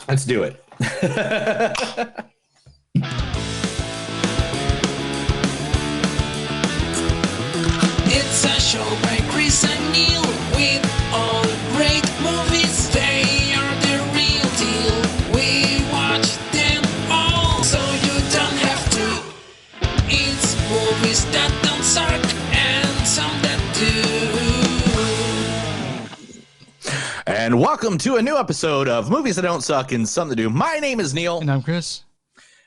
Let's do it. It's a show by Chris and Neil with all great movies. They are the real deal. We watch them all, so you don't have to. It's movies that don't suck and some that do. And welcome to a new episode of Movies That Don't Suck and Some That Do. My name is Neil. And I'm Chris.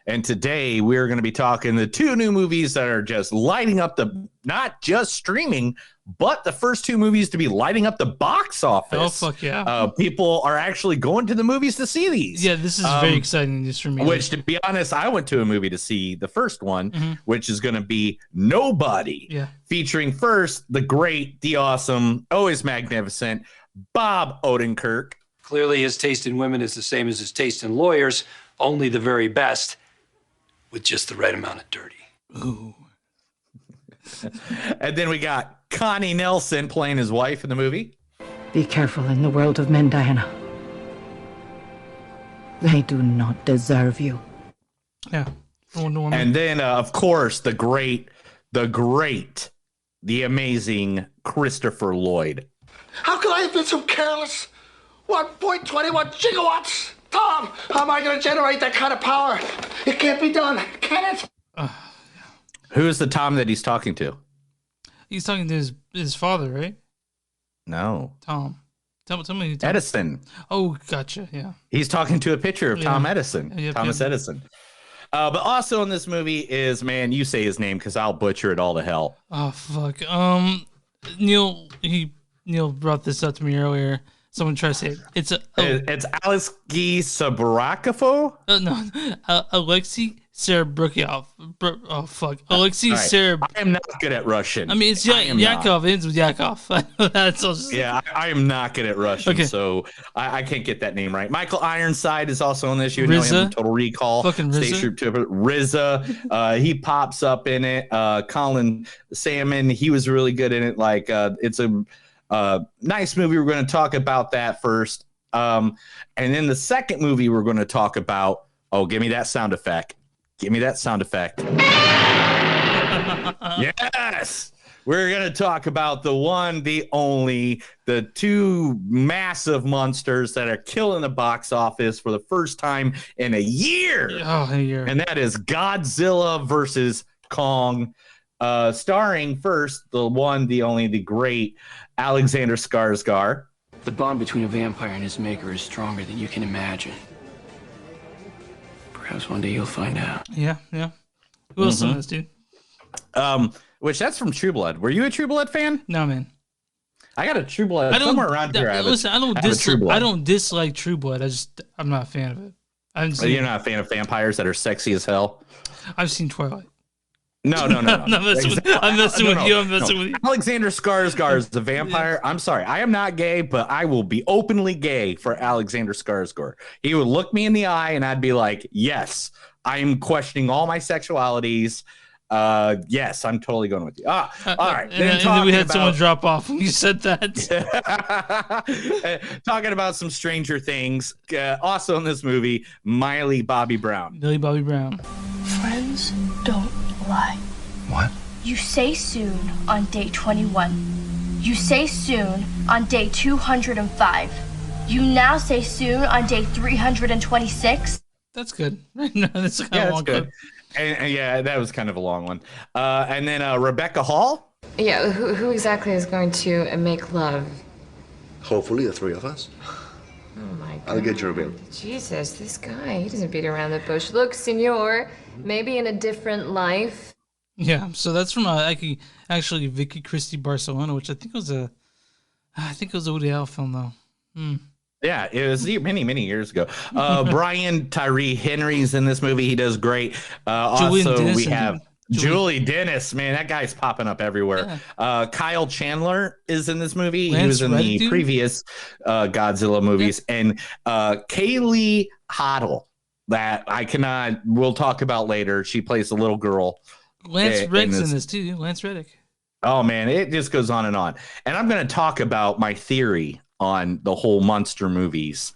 And today we're going to be talking the two new movies that are just lighting up not just streaming, but the first two movies to be lighting up the box office. Oh, fuck yeah. People are actually going to the movies to see these. Yeah, this is very exciting news for me. Which, to be honest, I went to a movie to see the first one, which is going to be Nobody. Yeah. Featuring first the great, the awesome, always magnificent Bob Odenkirk. Clearly, his taste in women is the same as his taste in lawyers, only the very best, with just the right amount of dirty. Ooh. And then we got Connie Nelson playing his wife in the movie. Be careful in the world of men, Diana. They do not deserve you. Yeah. Wonder Woman. And then, of course, the amazing Christopher Lloyd. How could I have been so careless? 1.21 gigawatts! Tom, how am I going to generate that kind of power? It can't be done, can it? Who is the Tom that he's talking to? He's talking to his father, right? No. Tom. Tell me. Edison. Oh, gotcha. Yeah. He's talking to a picture of Tom Edison. Yep, Thomas Edison. But also in this movie is, man, you say his name because I'll butcher it all to hell. Oh, fuck. Neil brought this up to me earlier. Someone try to say it. It's Alexei Sabrakafo? No, Alexei Serebryakov. Oh fuck, Alexei Sereb. I am not good at Russian. I mean, it's Yakov. It ends with Yakov. That's all. Yeah, I am not good at Russian, so I can't get that name right. Michael Ironside is also in this. You know him, Total Recall. Fucking State Troop RZA. He pops up in it. Colin Salmon. He was really good in it. Like it's a nice movie. We're going to talk about that first. And then the second movie we're going to talk about. Oh, give me that sound effect. Give me that sound effect. Yes. We're going to talk about the one, the only, the two massive monsters that are killing the box office for the first time in a year. Oh, a year. And that is Godzilla versus Kong. Starring first, the one, the only, the great Alexander Skarsgård. The bond between a vampire and his maker is stronger than you can imagine. Perhaps one day you'll find out. Yeah. Who else in this, dude? Which that's from True Blood. Were you a True Blood fan? No, man. I got a True Blood somewhere around here. I don't dislike True Blood. I'm not a fan of it. You're not a fan of vampires that are sexy as hell? I've seen Twilight. No. I'm messing with you. Alexander Skarsgård is the vampire. I'm sorry. I am not gay, but I will be openly gay for Alexander Skarsgård. He would look me in the eye and I'd be like, yes, I'm questioning all my sexualities. Yes, I'm totally going with you. All right. And then we had someone drop off when you said that. Talking about some Stranger Things. Also in this movie, Millie Bobby Brown. Friends don't lie. What? You say soon on day 21. You say soon on day 205. You now say soon on day 326. That's good. No, that's kind of long. Good. And yeah, that was kind of a long one. And then Rebecca Hall. Yeah, who exactly is going to make love? Hopefully the three of us. Oh my God. I'll get you a bill. Jesus, this guy, he doesn't beat around the bush. Look, senor, maybe in a different life. Yeah, so that's from actually Vicky Cristina Barcelona, which I think was a Woody Allen film though. Yeah, it was many years ago. Brian Tyree Henry's in this movie. He does great. Also, we have Julie Dennis. Man, that guy's popping up everywhere. Yeah. Kyle Chandler is in this movie. He was in the previous Godzilla movies. Yeah. And Kaylee Hoddle, that we'll talk about later. She plays the little girl. Lance Reddick's in this too. Lance Reddick. Oh, man, it just goes on and on. And I'm going to talk about my theory on the whole monster movies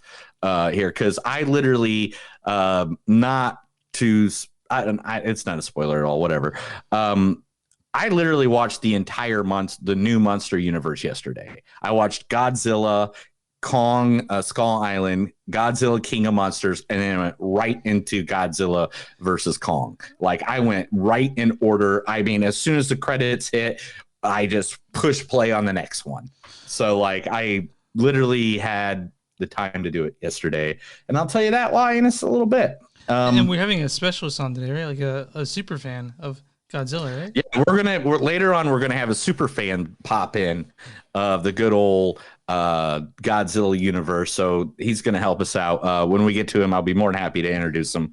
here, because I literally not to it's not a spoiler at all, whatever. I literally watched the entire the new Monster Universe yesterday. I watched Godzilla, Kong, Skull Island, Godzilla King of Monsters, and then I went right into Godzilla versus Kong. Like, I went right in order. I mean, as soon as the credits hit, I just pushed play on the next one. So, like, I literally had the time to do it yesterday, and I'll tell you that why in just a little bit. And we're having a specialist on today, right? Like a super fan of Godzilla, right? Yeah, later on we're gonna have a super fan pop in of the good old Godzilla universe. So he's gonna help us out. When we get to him, I'll be more than happy to introduce him.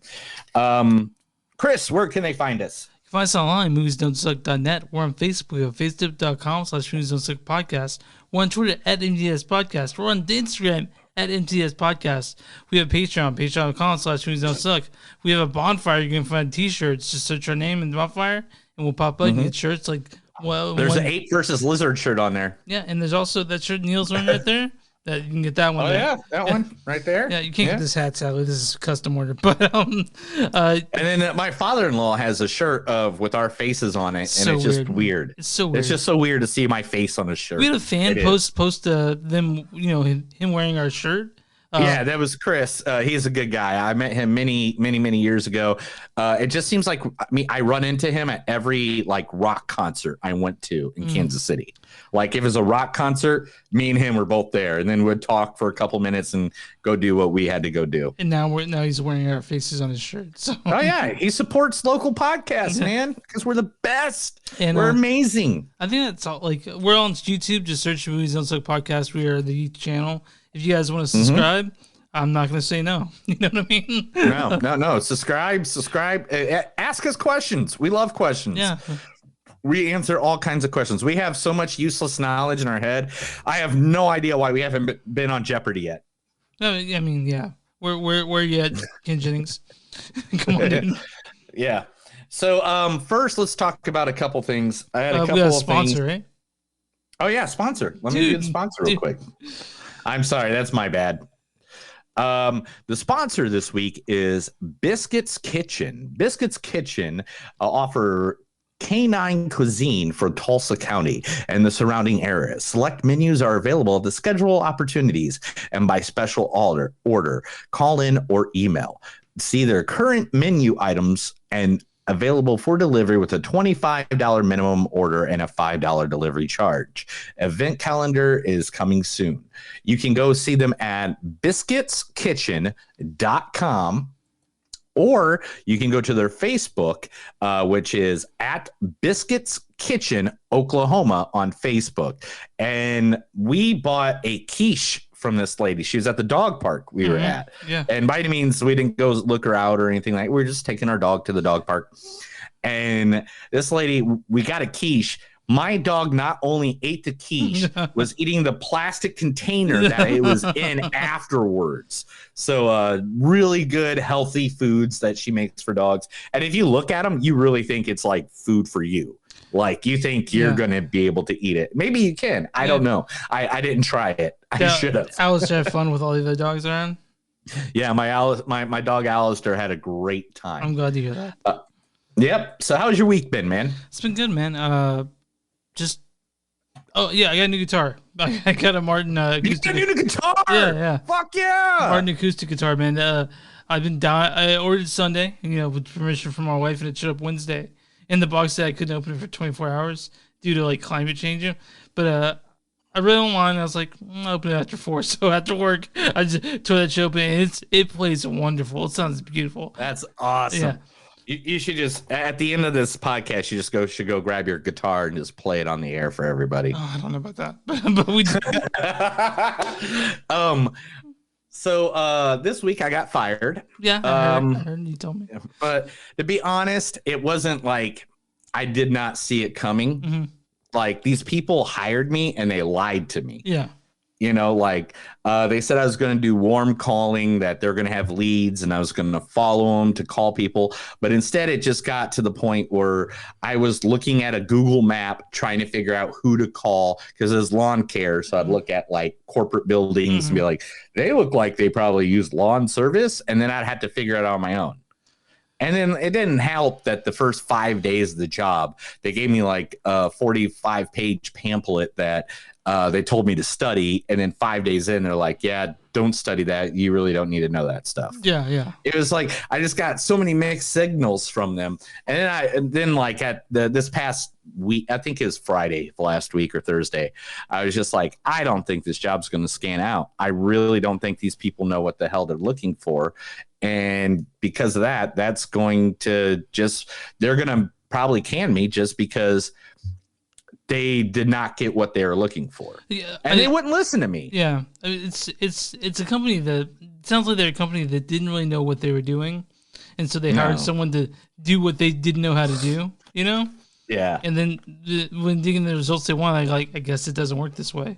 Chris, where can they find us? You can find us online, moviesdon'tsuck.net. We're on Facebook. We have facebook.com/moviesdon'tsuck podcast. We're on Twitter at MDS Podcast. We're on Instagram at MTS Podcast. We have Patreon, patreon.com/moviesdon'tsuck. We have a bonfire. You can find t-shirts. Just search our name in the bonfire, and we'll pop up and get shirts. Like, well, there's an Ape versus Lizard shirt on there. Yeah, and there's also that shirt Neil's wearing right there. That you can get that one. Oh there. Yeah, that one right there. Yeah, you can't get this hat, sadly. This is custom order. But and then my father-in-law has a shirt with our faces on it, and so it's just weird. It's so weird. It's just so weird to see my face on a shirt. We had a fan post them, him wearing our shirt. Yeah, that was Chris. He's a good guy. I met him many years ago. It just seems like I run into him at every like rock concert I went to in Kansas City. Like, if it was a rock concert, me and him were both there, and then we'd talk for a couple minutes and go do what we had to go do. And now he's wearing our faces on his shirt. So. Oh yeah, he supports local podcasts, man, because we're the best. And we're amazing. I think that's all. Like, we're on YouTube. Just search Movies Don't Suck Podcast. We are the channel. If you guys want to subscribe, I'm not going to say no. You know what I mean? No. Subscribe. Ask us questions. We love questions. Yeah. We answer all kinds of questions. We have so much useless knowledge in our head. I have no idea why we haven't been on Jeopardy yet. No, I mean, yeah. Where you at, Ken Jennings? Come on, dude. Yeah. So first, let's talk about a couple things. I had a couple we got a of sponsor, things. right? Oh yeah, sponsor. Let me do the sponsor real quick. I'm sorry, that's my bad. The sponsor this week is Biscuits Kitchen. Biscuits Kitchen offer canine cuisine for Tulsa County and the surrounding area. Select menus are available at the schedule opportunities and by special order. Call in or email. See their current menu items and available for delivery with a $25 minimum order and a $5 delivery charge. Event calendar is coming soon. You can go see them at biscuitskitchen.com, or you can go to their Facebook, which is at Biscuits Kitchen Oklahoma on Facebook. And we bought a quiche from this lady. She was at the dog park we were at. Yeah. And by any means, we didn't go look her out or anything like that. We were just taking our dog to the dog park. And this lady, we got a quiche. My dog not only ate the quiche, was eating the plastic container that it was in afterwards. So really good, healthy foods that she makes for dogs. And if you look at them, you really think it's like food for you. Like, you think you're going to be able to eat it. Maybe you can. I don't know. I didn't try it. I should have. Alistair had fun with all the other dogs around? Yeah, my dog Alistair had a great time. I'm glad to hear that. Yep. So how's your week been, man? It's been good, man. I got a new guitar. I got a Martin acoustic. You got a new guitar? Yeah. Fuck yeah. Martin acoustic guitar, man. I've been down. I ordered Sunday, with permission from my wife, and it showed up Wednesday. In the box that I couldn't open it for 24 hours due to like climate change. But I read online. I was like, I'll open it after 4. So after work, I just tore that shit open. And it plays wonderful. It sounds beautiful. That's awesome. Yeah. You should just, at the end of this podcast, you should go grab your guitar and just play it on the air for everybody. Oh, I don't know about that, but we did. So this week I got fired. Yeah, I heard you told me. But to be honest, it wasn't like I did not see it coming. Mm-hmm. Like, these people hired me and they lied to me. Yeah. Like they said I was going to do warm calling, that they're going to have leads and I was going to follow them to call people. But instead, it just got to the point where I was looking at a Google map trying to figure out who to call because it was lawn care. So I'd look at like corporate buildings and be like, they look like they probably use lawn service. And then I'd have to figure it out on my own. And then it didn't help that the first 5 days of the job, they gave me like a 45-page pamphlet that they told me to study. And then 5 days in, they're like, yeah, don't study that. You really don't need to know that stuff. Yeah, yeah. It was like I just got so many mixed signals from them. And then like at this past week, I think it was Friday last week or Thursday, I was just like, I don't think this job's going to scan out. I really don't think these people know what the hell they're looking for. And because of that, that's going to they're going to probably can me just because they did not get what they were looking for. Yeah, and they wouldn't listen to me. Yeah. I mean, it's a company that sounds like they're a company that didn't really know what they were doing. And so they hired someone to do what they didn't know how to do, Yeah. And then when digging the results they want, I guess it doesn't work this way.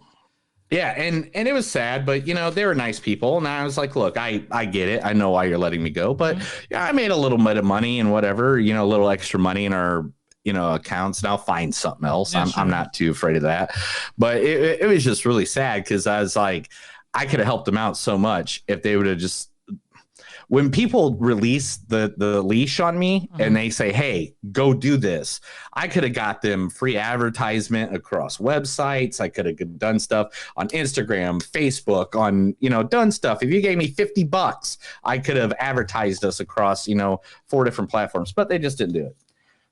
Yeah, and it was sad, but they were nice people, and I was like, look, I get it, I know why you're letting me go, but I made a little bit of money and whatever, a little extra money in our accounts, and I'll find something else. Yeah, I'm not too afraid of that, but it was just really sad because I was like, I could have helped them out so much if they would have just. When people release the leash on me and they say, hey, go do this, I could have got them free advertisement across websites. I could have done stuff on Instagram, Facebook, on, done stuff. If you gave me $50, I could have advertised us across, 4 different platforms, but they just didn't do it.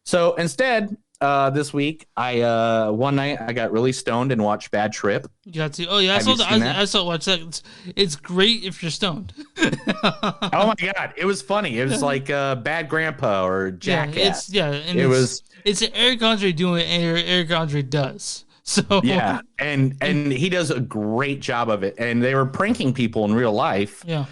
So instead, this week, one night I got really stoned and watched Bad Trip. You got to? Oh yeah, I saw watch that. It's great if you're stoned. Oh my god, it was funny. It was like Bad Grandpa or Jackass. It's Eric Andre doing what Eric Andre does. So yeah, and he does a great job of it. And they were pranking people in real life. Yeah.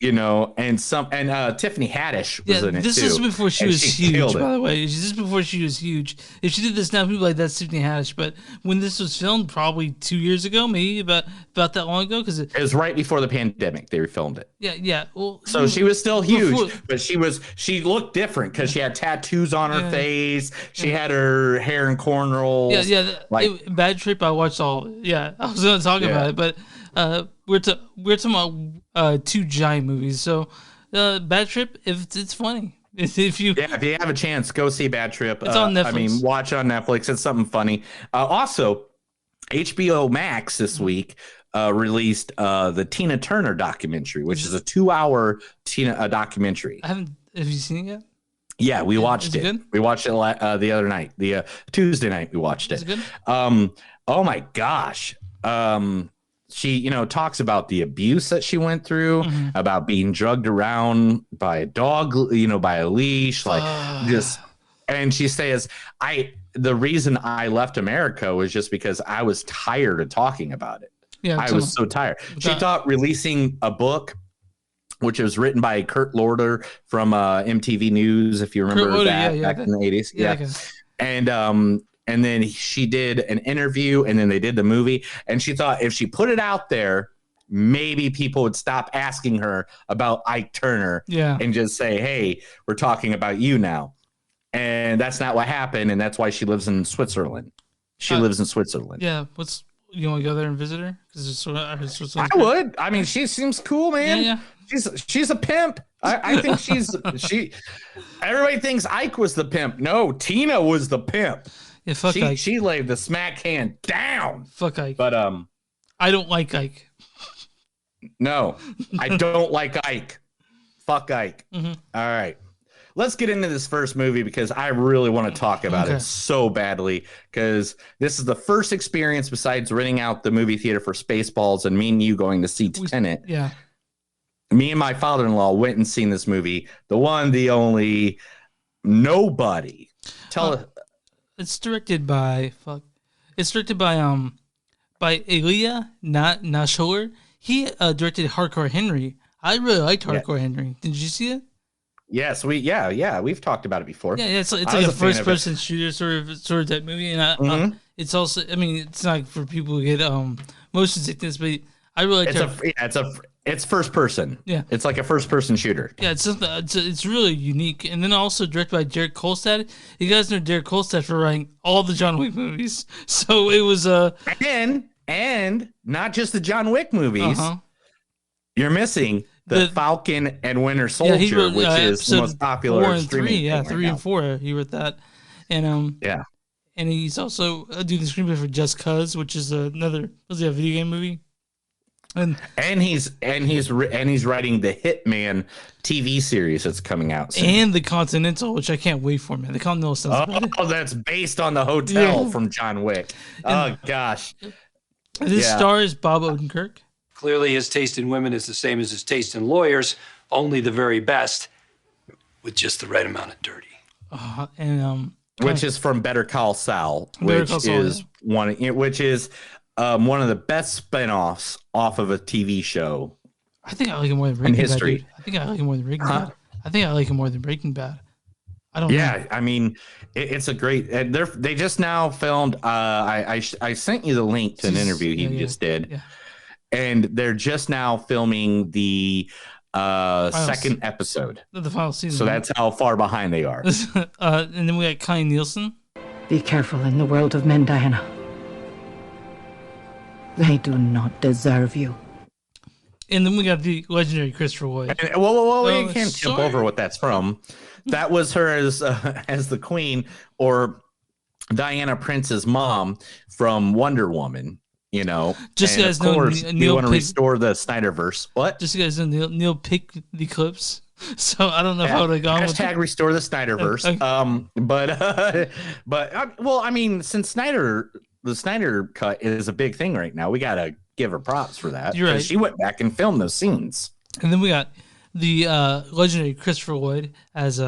And Tiffany Haddish was in it too. This is before she was huge, by the way. This is before she was huge. If she did this now, people like that's Tiffany Haddish. But when this was filmed, probably 2 years ago, maybe about that long ago, because it was right before the pandemic. They filmed it. Yeah. Well, so she was still huge, but she looked different because she had tattoos on her face. She had her hair in cornrows. Yeah. Bad Trip. I watched all. Yeah, I was going to talk about it, but. We're talking about 2 giant movies. So, Bad Trip, if it's funny, if you have a chance, go see Bad Trip. It's on Netflix. Watch it on Netflix. It's something funny. Also, HBO Max this week released the Tina Turner documentary, which is a 2-hour Tina documentary. Have you seen it yet? Yeah, we watched it. Good? We watched it the other night, the Tuesday night. We watched it. Is it good? Oh my gosh. She, talks about the abuse that she went through, about being drugged around by a dog, by a leash, and she says, the reason I left America was just because I was tired of talking about it. Yeah, I was so tired. She thought releasing a book, which was written by Kurt Loder from MTV News, if you remember back in the 80s. Yeah. And then she did an interview, and then they did the movie. And she thought if she put it out there, maybe people would stop asking her about Ike Turner and just say, hey, we're talking about you now. And that's not what happened. And that's why she lives in Switzerland. She lives in Switzerland. Yeah. You want to go there and visit her? I would. I mean, she seems cool, man. Yeah. She's a pimp. I think everybody thinks Ike was the pimp. No, Tina was the pimp. Yeah, fuck Ike. She laid the smack hand down. Fuck Ike. But I don't like Ike. No, I don't like Ike. Fuck Ike. Mm-hmm. All right. Let's get into this first movie because I really want to talk about it so badly, because this is the first experience besides renting out the movie theater for Spaceballs and me and you going to see Tenet. Yeah. Me and my father-in-law went and seen this movie. The one, the only, Nobody. It's directed by Elia Nashor. He directed Hardcore Henry. I really liked Hardcore Henry. Did you see it? Yes, we've talked about it before. Yeah, it's like a first person shooter sort of type movie, and it's also, I mean, it's not for people who get motion sickness, but I really like it's first person. Yeah, it's like a first person shooter. Yeah, it's really unique, and then also directed by Derek Kolstad. You guys know Derek Kolstad for writing all the John Wick movies, so it was and not just the John Wick movies. You're missing the Falcon and Winter Soldier, wrote, which is the most popular 4 and streaming 3. Yeah, right 3 and 4. He wrote that, and yeah, and he's also doing the screenplay for Just Cause, which is a video game movie. And he's writing the Hitman TV series that's coming out soon. And the Continental, which I can't wait for, man. The Continental sounds that's based on the hotel from John Wick. Oh gosh. This stars Bob Odenkirk. Clearly his taste in women is the same as his taste in lawyers, only the very best, with just the right amount of dirty. Which is from Better Call Saul, which is one of the best spinoffs off of a TV show. I think I like him more than Breaking Bad. Dude. I think I like him more than Breaking Bad. I think I like him more than Breaking Bad. I don't know. Yeah, I mean, it's a great. They just now filmed. I sent you the link to an interview he just did, and they're just now filming the second episode, the final season. So that's how far behind they are. And then we got Kai Nielsen. Be careful in the world of men, Diana. They do not deserve you. And then we got the legendary Christopher Lloyd. We can't jump over what that's from. That was her as the Queen, or Diana Prince's mom from Wonder Woman. You know, just and guys of course, know, Neil want to restore the Snyderverse. What? Just you guys know Neil picked the clips, so I don't know how to go. Hashtag restore the Snyderverse. Okay. Well, I mean, since the Snyder cut is a big thing right now, we gotta give her props for that. You're right. She went back and filmed those scenes. And then we got the legendary Christopher Lloyd as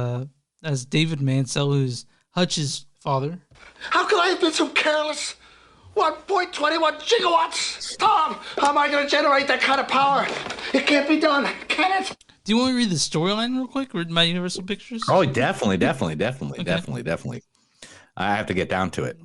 David Mansell, who's Hutch's father. How could I have been so careless? 1.21 gigawatts! Tom, how am I going to generate that kind of power? It can't be done, can it? Do you want to read the storyline real quick? Read my Universal Pictures? Oh, definitely. I have to get down to it.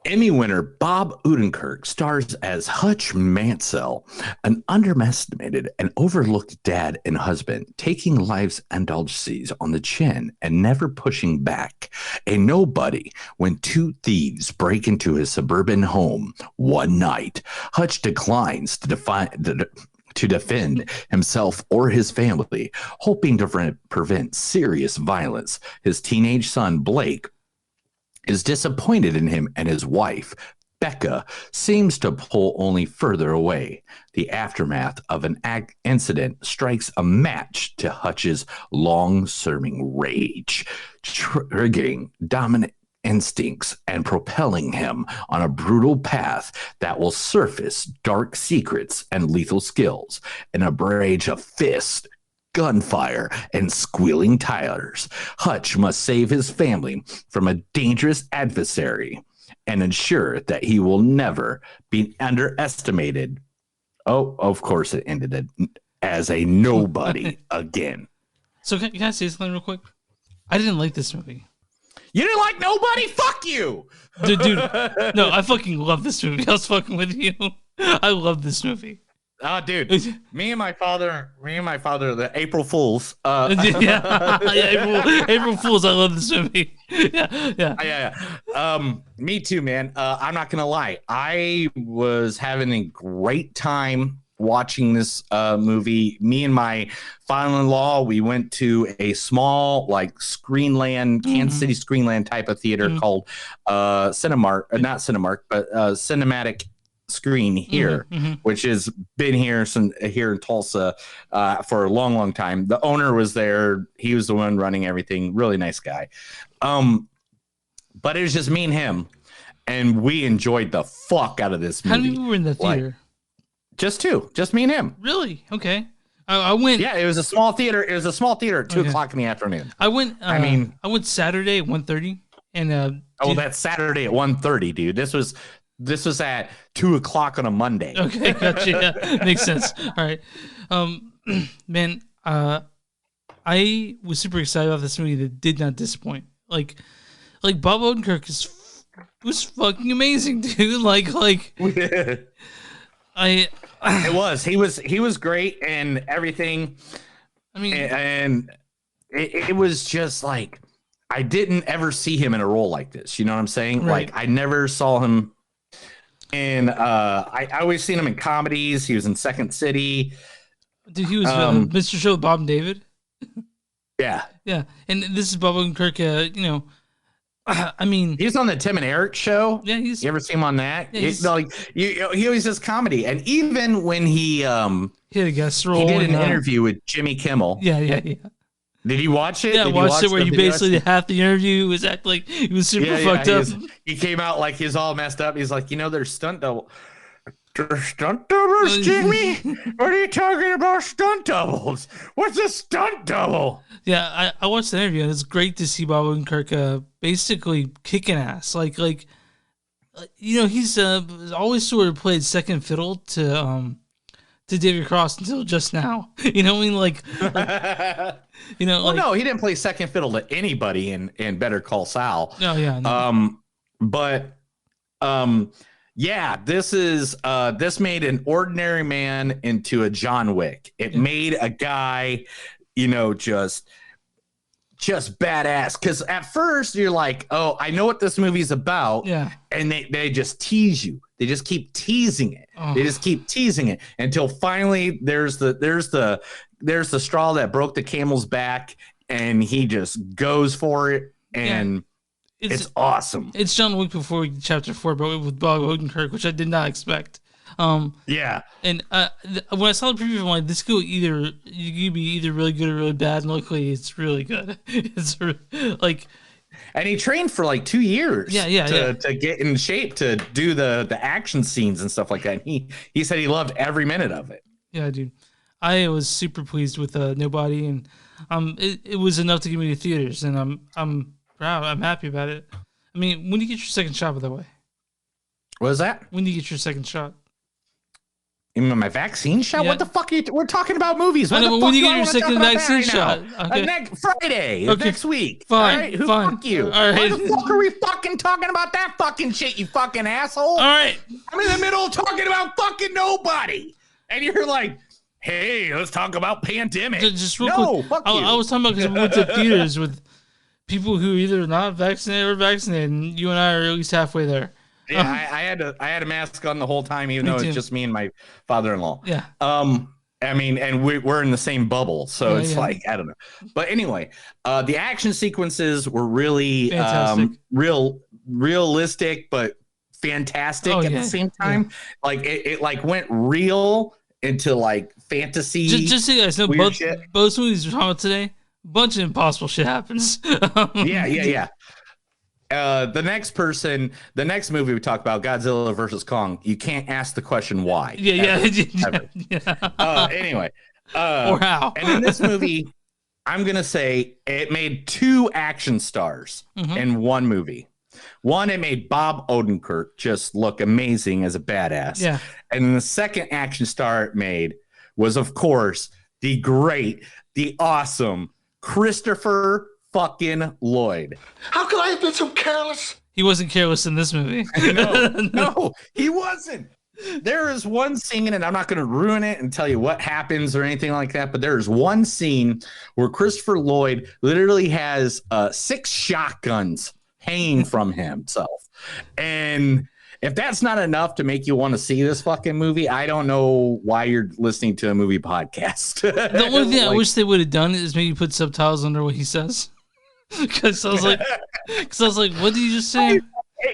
Emmy winner Bob Odenkirk stars as Hutch Mansell, an underestimated and overlooked dad and husband, taking life's indulgences on the chin and never pushing back. A nobody when two thieves break into his suburban home one night. Hutch declines to defend himself or his family, hoping to prevent serious violence. His teenage son, Blake, is disappointed in him, and his wife, Becca, seems to pull only further away. The aftermath of an incident strikes a match to Hutch's long-serving rage, triggering dominant instincts and propelling him on a brutal path that will surface dark secrets and lethal skills in a barrage of fists, gunfire, and squealing tires. Hutch must save his family from a dangerous adversary and ensure that he will never be underestimated. Oh, of course, it ended as a nobody again. So can I say something real quick? I didn't like this movie. You didn't like Nobody? Fuck you! Dude, no, I fucking love this movie. I was fucking with you. I love this movie. Oh, dude, me and my father, the April Fools. April Fools. I love this movie. Yeah. Me too, man. I'm not gonna lie. I was having a great time watching this movie. Me and my father-in-law, we went to a small, like, Screenland, Kansas City Screenland type of theater called Cinemark, not Cinemark, but Cinematic Screen here, which has been here in Tulsa for a long time. The owner was there. He was the one running everything. Really nice guy. But it was just me and him, and we enjoyed the fuck out of this movie. How many people were in the theater? Just two. Just me and him. Really? Okay. I went. Yeah, it was a small theater. It was a small theater at 2 o'clock in the afternoon. I went. I went Saturday at 1:30, and that's Saturday at 1:30, dude. This was at 2 o'clock on a Monday. Okay, gotcha. Yeah, makes sense. All right, man. I was super excited about this movie that did not disappoint. Like Bob Odenkirk was fucking amazing, dude. Like I. It was. He was great and everything. I mean, and it was just like I didn't ever see him in a role like this. You know what I'm saying? Right. Like I never saw him. And I always seen him in comedies. He was in Second City. Dude, he was Mr. Show with Bob and David. Yeah. Yeah. And this is Bob Odenkirk, you know, I mean, he's on the Tim and Eric show. Yeah, you ever see him on that? Yeah, he always does comedy, and even when he had a guest role, he did an interview with Jimmy Kimmel. Yeah. Did you watch it? Yeah, I watched it where he basically half the interview was act like he was super fucked up. He came out like he's all messed up. He's like, there's stunt double. Stunt doubles, Jimmy? What are you talking about? Stunt doubles? What's a stunt double? Yeah, I watched the interview, and it's great to see Bob Odenkirk basically kicking ass. Like he's always sort of played second fiddle to David Cross until just now. You know what I mean? Like no, he didn't play second fiddle to anybody in Better Call Saul. Oh yeah. No. Yeah, this made an ordinary man into a John Wick. It made a guy, just badass. Because at first you're like, oh, I know what this movie's about. Yeah. And they just tease you. They just keep teasing it. Oh. They just keep teasing it until finally there's the straw that broke the camel's back, and he just goes for it. And it's awesome. It's John Wick before Chapter 4, but with Bob Odenkirk, which I did not expect. Yeah. And when I saw the preview, I'm like, this could you could be either really good or really bad. And luckily, it's really good. It's like, and he trained for like 2 years. To get in shape to do the action scenes and stuff like that. And he said he loved every minute of it. Yeah, dude. I was super pleased with Nobody, and it was enough to get me to theaters, and I'm proud. I'm happy about it. I mean, when do you get your second shot, by the way? What was that? When do you get your second shot? You mean my vaccine shot? Yeah. What the fuck are you? We're talking about movies. I know, but when do you get your second vaccine shot? Okay. Next Friday, next week. Fine. All right? Fine. Fuck you. All right. Why the fuck are we fucking talking about that fucking shit, you fucking asshole? All right. I'm in the middle of talking about fucking Nobody. And you're like, hey, let's talk about pandemic. Just real quick. Fuck you. I was talking about because we went to theaters with people who either not vaccinated or vaccinated, and you and I are at least halfway there. Yeah, I had a mask on the whole time, even though it's just me and my father-in-law. Yeah. I mean, and we're in the same bubble, so it's like, I don't know. But anyway, the action sequences were really realistic, but fantastic at the same time. Yeah. Like it like went real into like fantasy. Just so you guys know, both movies we're talking about today, a bunch of impossible shit happens. Yeah. The next movie we talk about, Godzilla versus Kong, you can't ask the question why. Anyway, or how. And in this movie, I'm gonna say it made 2 action stars in one movie. One, it made Bob Odenkirk just look amazing as a badass. Yeah. And then the second action star it made was, of course, the great, the awesome Christopher fucking Lloyd. How could I have been so careless? He wasn't careless in this movie. No, he wasn't. There is one scene, and I'm not going to ruin it and tell you what happens or anything like that, but there is one scene where Christopher Lloyd literally has 6 shotguns hanging from himself. And if that's not enough to make you want to see this fucking movie, I don't know why you're listening to a movie podcast. The only thing I wish they would have done is maybe put subtitles under what he says. Because I was like, what did you just say?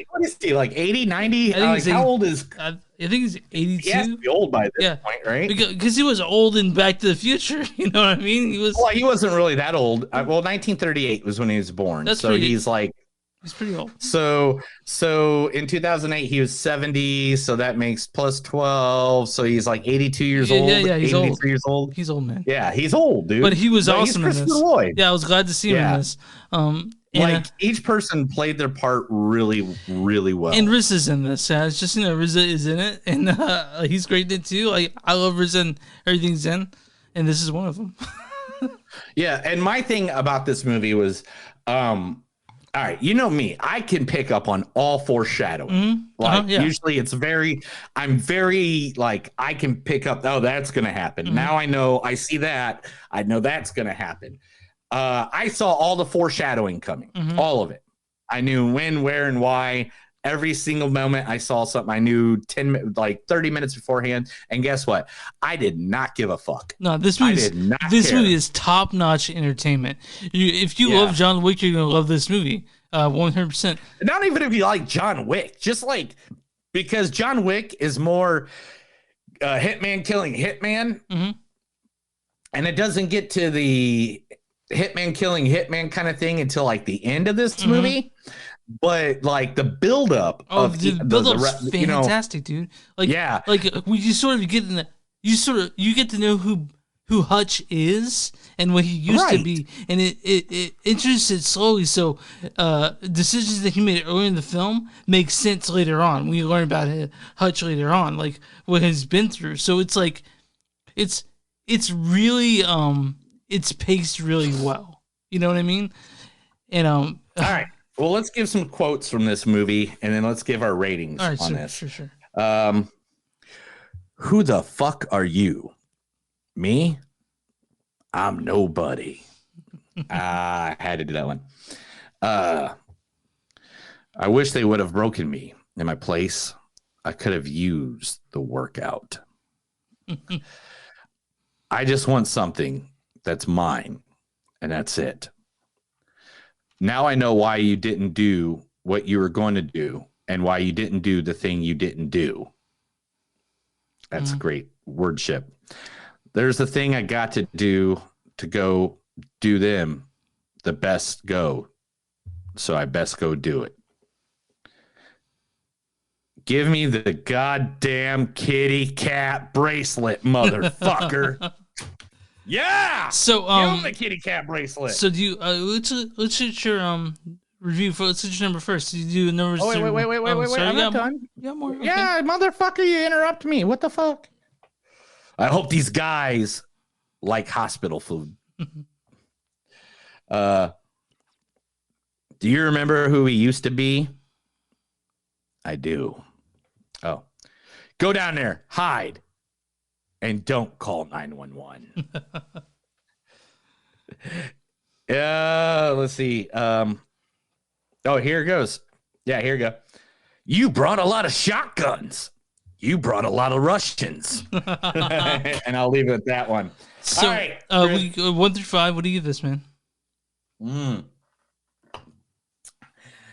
What is he, like 80, 90? How old is... I think he's 82. He has to be old by this point, right? Because he was old in Back to the Future. You know what I mean? He wasn't really that old. 1938 was when he was born. He's pretty old. So in 2008 he was 70. So that makes plus 12. So he's like 82 years old. Yeah, he's 83 old. years old. He's old, man. Yeah, he's old, dude. But he was awesome in this. Lloyd. Yeah, I was glad to see him in this. Each person played their part really, really well. And Riz is in this. It's just Riz is in it, and he's great in it too. I love Riz and everything's in, and this is one of them. Yeah, and my thing about this movie was, All right, you know me. I can pick up on all foreshadowing. Like usually I'm very like I can pick up, oh, that's gonna happen. Now I know I see that. I know that's gonna happen. I saw all the foreshadowing coming, all of it. I knew when, where, and why. Every single moment I saw something, I knew 30 minutes beforehand. And guess what? I did not give a fuck. No, this movie is top-notch entertainment. If you love John Wick, you're gonna love this movie. 100%. Not even if you like John Wick, just like because John Wick is more hitman killing hitman, and it doesn't get to the hitman killing hitman kind of thing until like the end of this movie. But like the buildup the build-up's fantastic, dude. Like we just sort of get you get to know who Hutch is and what he used to be, and it introduces it slowly. So decisions that he made earlier in the film make sense later on. We learn about Hutch later on, like what he's been through. So it's like it's really it's paced really well. You know what I mean? And all right. Well, let's give some quotes from this movie, and then let's give our ratings on this. Sure. Who the fuck are you? Me? I'm nobody. I had to do that one. I wish they would have broken me in my place. I could have used the workout. I just want something that's mine, and that's it. Now I know why you didn't do what you were going to do and why you didn't do the thing you didn't do. That's great wordship. There's the thing I got to do to go do them. The best go. So I best go do it. Give me the goddamn kitty cat bracelet, motherfucker. Yeah. So give him the kitty cat bracelet. So do you let's hit your review for let's hit your number first. Do you do numbers? Oh, wait. I'm not done. Yeah, more. Okay. Yeah, motherfucker, you interrupt me. What the fuck? I hope these guys like hospital food. Do you remember who he used to be? I do. Oh. Go down there, hide. And don't call 911. Let's see. Oh, here it goes. Yeah, here we go. You brought a lot of shotguns. You brought a lot of Russians. And I'll leave it at that one. So, all right. 1 through 5, what do you give this, man?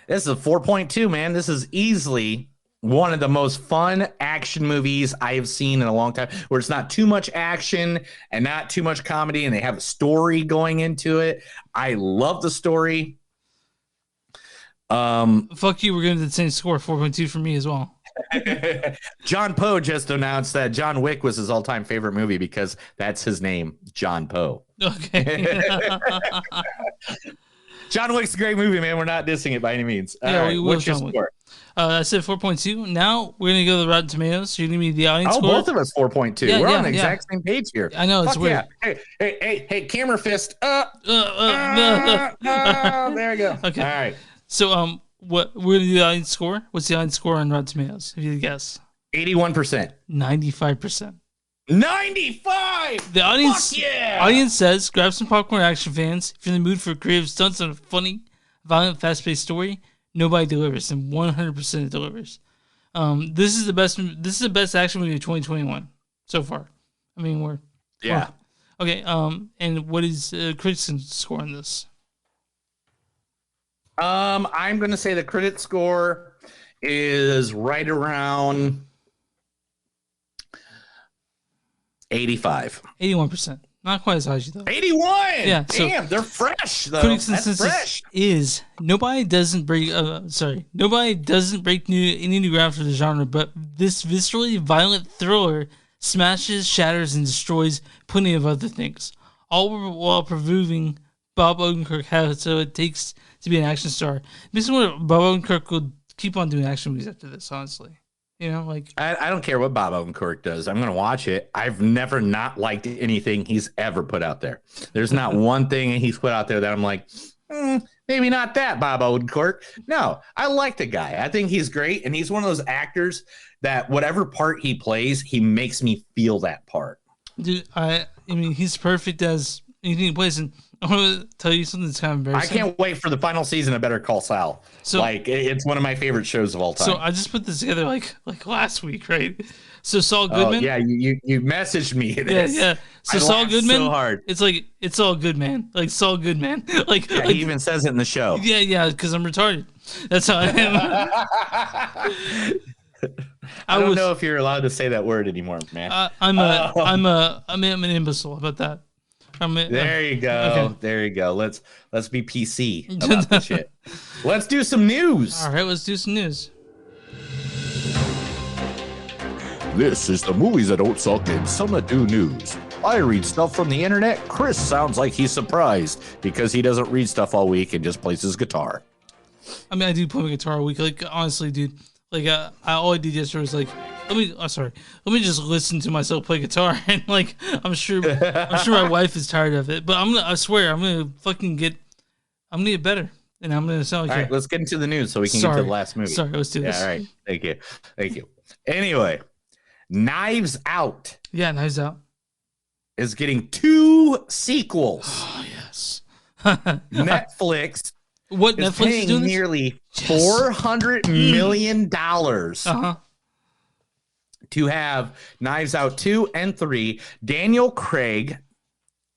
This is a 4.2, man. This is easily one of the most fun action movies I have seen in a long time, where it's not too much action and not too much comedy, and they have a story going into it. I love the story. Fuck you, we're going to the same score, 4.2 for me as well. John Poe just announced that John Wick was his all-time favorite movie because that's his name, John Poe. Okay. John Wick's a great movie, man. We're not dissing it by any means. What's your score? I said 4.2. Now we're going to go to the Rotten Tomatoes. So you're going to be the audience score. Both of us 4.2. We're on the exact same page here. I know, it's weird. Yeah. Hey, camera fist. There we go. Okay. All right. So, what we're going to do the audience score? What's the audience score on Rotten Tomatoes? If you had to guess. 81%. 95%. 95. The audience says, grab some popcorn, action fans. If you're in the mood for creative stunts and a funny, violent, fast-paced story, nobody delivers, and 100% it delivers. This is the best action movie of 2021 so far. I mean, we're okay. And what is critics' score on this? I'm going to say the critic score is right around 85. 81%. Not quite as high as you thought. 81. Yeah. Damn, they're fresh though. Critics' That's consensus fresh. is nobody doesn't break any new ground for the genre, but this viscerally violent thriller smashes, shatters, and destroys plenty of other things, all while proving Bob Odenkirk has what it takes to be an action star. Makes me wonder Bob Odenkirk will keep on doing action movies after this, honestly. You know, like I don't care what Bob Odenkirk does. I'm going to watch it. I've never not liked anything he's ever put out there. There's not one thing he's put out there that I'm like, maybe not that Bob Odenkirk. No, I like the guy. I think he's great, and he's one of those actors that whatever part he plays, he makes me feel that part. Dude, I mean, he's perfect as anything he plays. And I want to tell you something that's kind of embarrassing. I can't wait for the final season of Better Call Saul. So, like, it's one of my favorite shows of all time. So I just put this together like last week, right? So Saul Goodman. Yeah, you messaged me this. Yeah. So Saul Goodman. So hard. It's like it's all good, man. Like Saul Goodman. Like, yeah, he even says it in the show. Yeah, because I'm retarded. That's how I am. I don't know if you're allowed to say that word anymore, man. I'm an imbecile. How about that? There you go. Okay. There you go. Let's be PC about this shit. Let's do some news. All right, let's do some news. This is the movies that don't suck and some that do news. I read stuff from the internet. Chris sounds like he's surprised because he doesn't read stuff all week and just plays his guitar. I mean, I do play my guitar all week. Like, honestly, dude. Like, all I did yesterday was like, let me just listen to myself play guitar, and like, I'm sure my wife is tired of it, but I swear, I'm gonna get better, and I'm gonna sound like. All right, let's get into the news so we can get to the last movie. Sorry, let's do this. All right, thank you. Anyway, Knives Out. Yeah, Knives Out is getting 2 sequels. Oh yes. Netflix. What Netflix is doing nearly $400 million to have Knives Out 2 and 3. Daniel Craig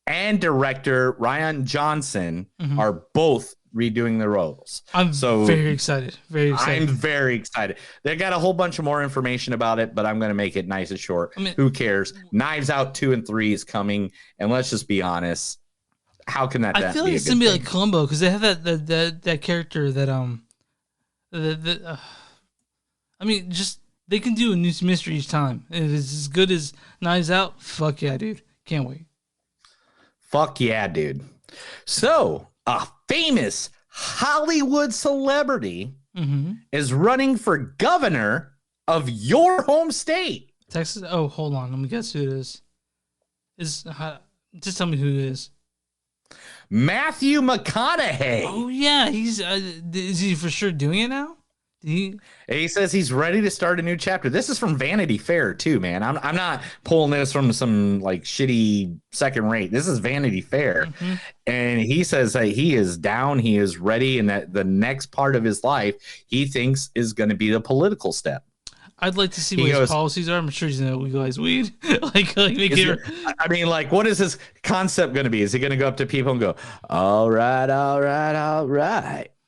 and director Rian Johnson are both redoing the roles. I'm very excited. I'm very excited. They got a whole bunch of more information about it, but I'm going to make it nice and short. Who cares? Knives Out 2 and 3 is coming, and let's just be honest. How can that? I feel like it's gonna be like Columbo because they have that character that I mean, just they can do a new mystery each time. If it's as good as Knives Out, fuck yeah, dude! Can't wait. Fuck yeah, dude! So a famous Hollywood celebrity is running for governor of your home state, Texas. Oh, hold on, let me guess who it is. Just tell me who it is. Matthew McConaughey. Oh yeah, is he for sure doing it now? He says he's ready to start a new chapter. This is from Vanity Fair too, man. I'm not pulling this from some like shitty second rate. This is Vanity Fair, and he says that he is down, he is ready, and that the next part of his life he thinks is going to be the political step. I'd like to see what his policies are. I'm sure he's going to legalize weed. I mean, like, what is his concept going to be? Is he going to go up to people and go, all right,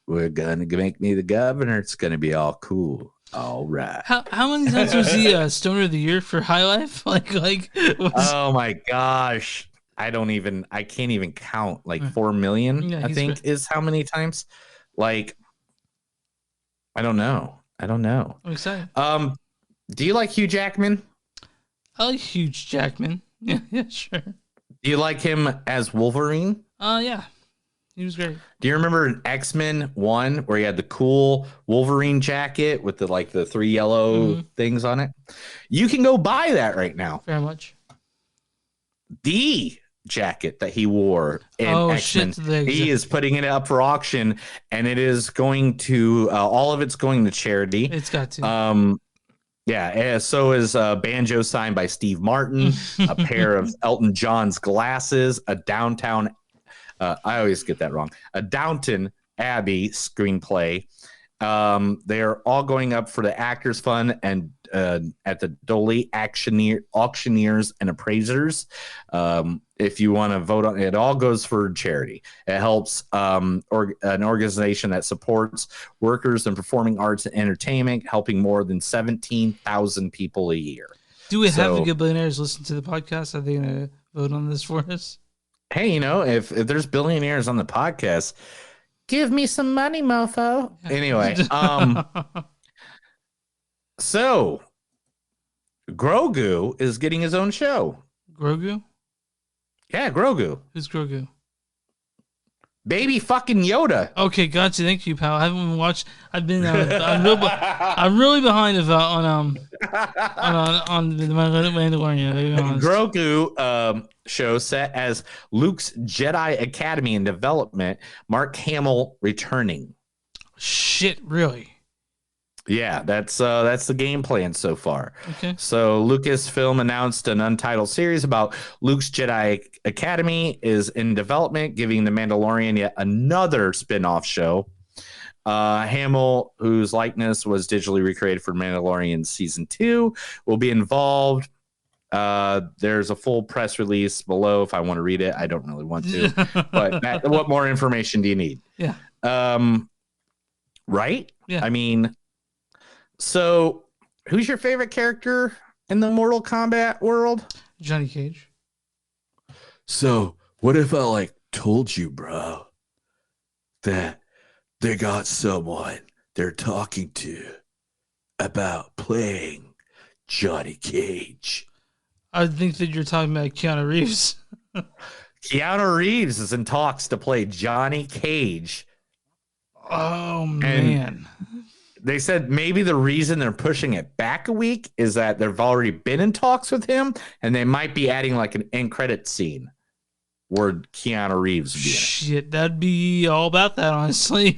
we're going to make me the governor. It's going to be all cool. All right. How many times was he Stoner of the Year for High Life? Oh my gosh. I can't even count. Like 4 million, I think is how many times. Like, I don't know. I'm excited. Do you like Hugh Jackman? I like Hugh Jackman. Yeah, sure. Do you like him as Wolverine? Yeah. He was great. Do you remember X-Men 1 where he had the cool Wolverine jacket with the 3 yellow things on it? You can go buy that right now. Very much. The jacket that he wore in X-Men, he is putting it up for auction, and it is going to all of it's going to charity. It's got to. Yeah, so is a banjo signed by Steve Martin, a pair of Elton John's glasses, a Downton Abbey screenplay. They are all going up for the Actors Fund and at the Dolly Auctioneers and Appraisers. If you want to vote on it, it all goes for charity. It helps an organization that supports workers in performing arts and entertainment, helping more than 17,000 people a year. Do we have any good billionaires listen to the podcast? Are they going to vote on this for us? Hey, if there's billionaires on the podcast, give me some money, mofo. Anyway, so Grogu is getting his own show. Grogu? Yeah, Grogu. Who's Grogu? Baby fucking Yoda. Okay, gotcha. Thank you, pal. I haven't even watched. I've been. I'm really behind on the Mandalorian. To be honest. Grogu show set as Luke's Jedi Academy in development. Mark Hamill returning. Shit, really? Yeah, that's the game plan so far. Okay. So Lucasfilm announced an untitled series about Luke's Jedi Academy is in development, giving The Mandalorian yet another spin-off show. Hamill, whose likeness was digitally recreated for Mandalorian Season 2, will be involved. There's a full press release below if I want to read it. I don't really want to. But Matt, what more information do you need? Yeah. Right? Yeah. I mean... So, who's your favorite character in the Mortal Kombat world? Johnny Cage. So, what if I told you, bro, that they got someone they're talking to about playing Johnny Cage? I think that you're talking about Keanu Reeves. Keanu Reeves is in talks to play Johnny Cage. Oh, man. They said maybe the reason they're pushing it back a week is that they've already been in talks with him, and they might be adding an end credit scene where Keanu Reeves would be in it. Shit, that'd be all about that, honestly.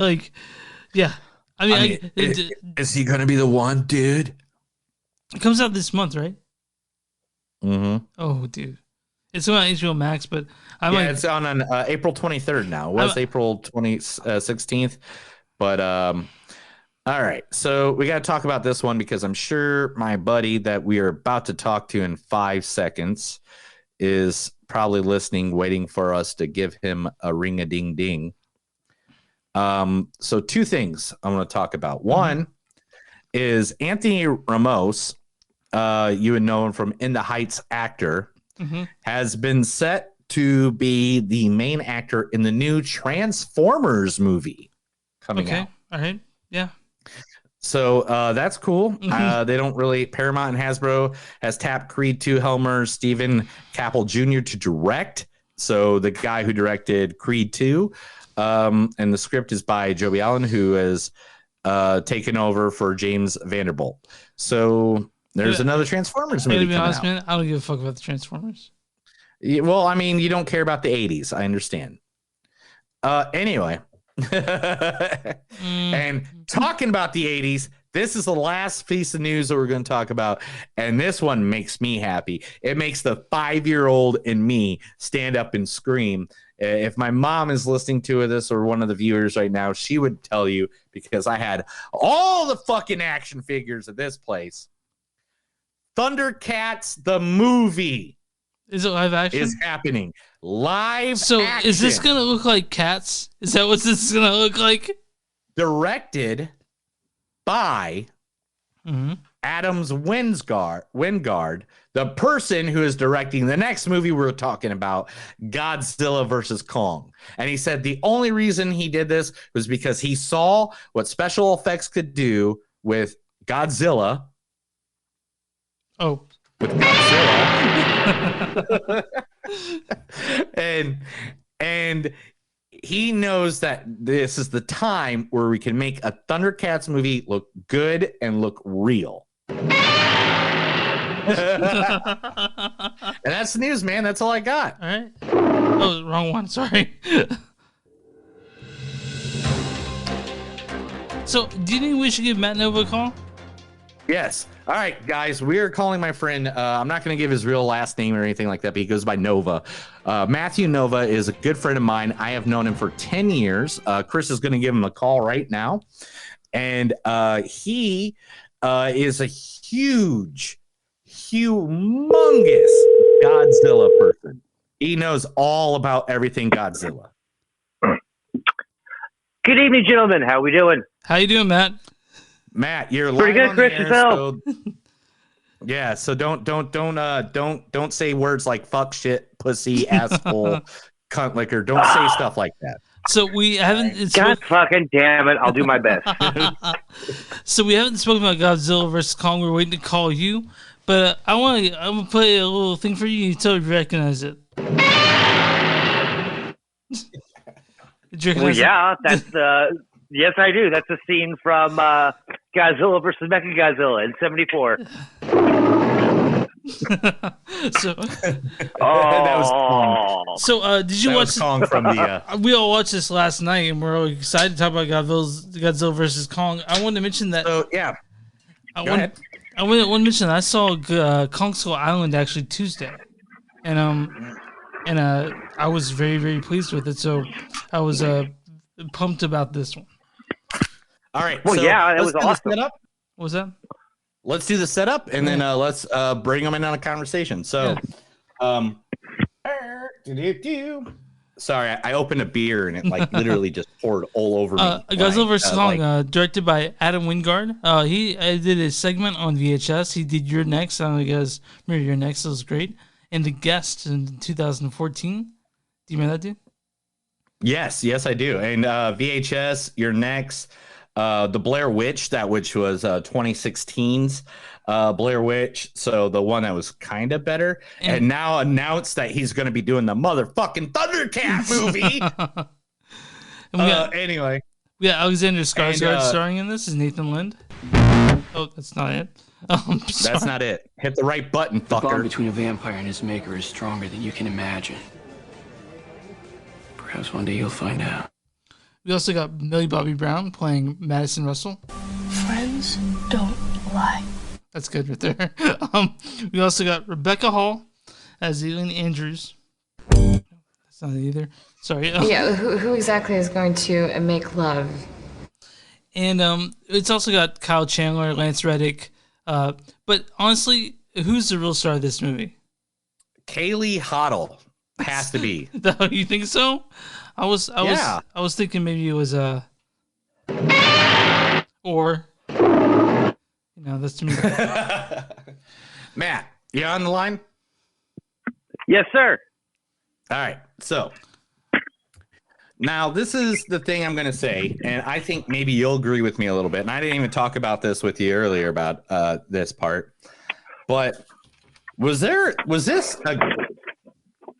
Yeah. I mean, is he going to be the one, dude? It comes out this month, right? Mm-hmm. Oh, dude. It's on HBO Max, but it's on April 23rd now. It was April 16th, but all right, so we got to talk about this one because I'm sure my buddy that we are about to talk to in 5 seconds is probably listening, waiting for us to give him a ring-a-ding-ding. So 2 things I want to talk about. One is Anthony Ramos, you would know him from In the Heights actor, has been set to be the main actor in the new Transformers movie coming out. All right, yeah. So that's cool. They don't really. Paramount and Hasbro has tapped Creed 2 helmer Stephen Caple Jr. to direct. So the guy who directed Creed 2, and the script is by Joby Allen, who has taken over for James Vanderbilt. So there's another Transformers movie. To be honest, man, I don't give a fuck about the Transformers. Yeah, well, I mean, you don't care about the 80s. I understand. Anyway. And talking about the 80s, this is the last piece of news that we're going to talk about, and this one makes me happy. It makes the 5-year-old in me stand up and scream. If my mom is listening to this or one of the viewers right now, she would tell you, because I had all the fucking action figures at this place. Thundercats the movie is it live action? Is happening. Live So action. Is this going to look like Cats? Is that what this is going to look like? Directed by Adams Wingard, the person who is directing the next movie we're talking about, Godzilla versus Kong. And he said the only reason he did this was because he saw what special effects could do with Godzilla. Oh. With Godzilla. and he knows that this is the time where we can make a Thundercats movie look good and look real. And that's the news, man. That's all I got. All right. Oh, wrong one. Sorry. So, do you think we should give Matt Nova a call? Yes. All right, guys, we are calling my friend. I'm not going to give his real last name or anything like that, but he goes by Nova. Matthew Nova is a good friend of mine. I have known him for 10 years. Chris is going to give him a call right now. And he is a humongous Godzilla person. He knows all about everything Godzilla. Good evening, gentlemen. How we doing? How you doing, Matt? Matt, you're pretty good, Chris. So, yeah, so don't say words like fuck, shit, pussy, asshole, cunt liquor. Don't say stuff like that. So we haven't. God fucking damn it! I'll do my best. So we haven't spoken about Godzilla versus Kong. We're waiting to call you, but I'm gonna play a little thing for you. You tell me if you recognize it. Did Well, yeah, that's yes, I do. That's a scene from Godzilla versus Mechagodzilla in '74. So, that was Kong. So, did you That watch was Kong from the? We all watched this last night, and we're all excited to talk about Godzilla versus Kong. I wanted to mention that. So yeah, I want to mention that I saw Kong Skull Island actually Tuesday, and I was very, very pleased with it. So I was pumped about this one. All right. Well, so yeah, that was awesome. What was that? Let's do the setup, and then let's bring them in on a conversation. So, sorry, I opened a beer and it like literally just poured all over me. Godzilla vs. Kong, directed by Adam Wingard. He did a segment on VHS. He did Your Next. I don't know if you guys remember Your Next. It was great. And The Guest in 2014. Do you remember that, dude? Yes, I do. And VHS, Your Next. The Blair Witch, which was 2016's Blair Witch, so the one that was kind of better, and now announced that he's going to be doing the motherfucking Thundercat movie. Anyway, Alexander Skarsgård starring in this is Nathan Lind. Oh, that's not it. That's not it. Hit the right button, fucker. The bond between a vampire and his maker is stronger than you can imagine. Perhaps one day you'll find out. We also got Millie Bobby Brown playing Madison Russell. Friends don't lie. That's good right there. We also got Rebecca Hall as Eileen Andrews. That's not it either. Sorry. Who exactly is going to make love? And it's also got Kyle Chandler, Lance Reddick. But honestly, who's the real star of this movie? Kaylee Hoddle has to be. You think so? I was thinking maybe it was or that's to me. Matt, you on the line? Yes, sir. All right. So now this is the thing I'm going to say, and I think maybe you'll agree with me a little bit. And I didn't even talk about this with you earlier about this part, but was this a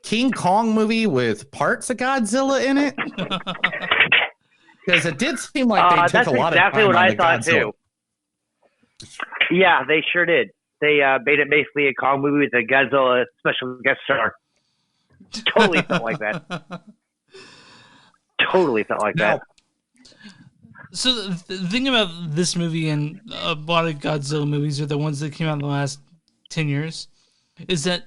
King Kong movie with parts of Godzilla in it? Because it did seem like they took a lot of time. That's exactly what I thought too. Yeah, they sure did. They made it basically a Kong movie with a Godzilla special guest star. Totally felt like that. Totally felt like that. So the thing about this movie and a lot of Godzilla movies are the ones that came out in the last 10 years is that,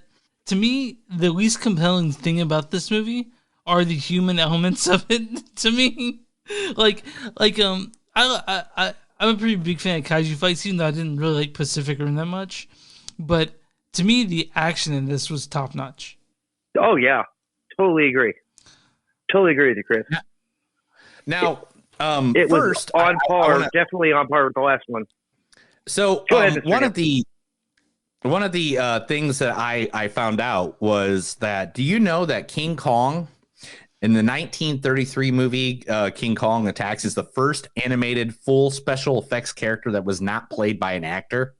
to me, the least compelling thing about this movie are the human elements of it. To me, I'm a pretty big fan of kaiju fights, even though I didn't really like Pacific Rim that much. But to me, the action in this was top notch. Oh yeah, totally agree. Totally agree with you, Chris. Now, it first, was on par, definitely on par with the last one. So one of the things that I found out was that, do you know that King Kong in the 1933 movie King Kong Attacks is the first animated full special effects character that was not played by an actor?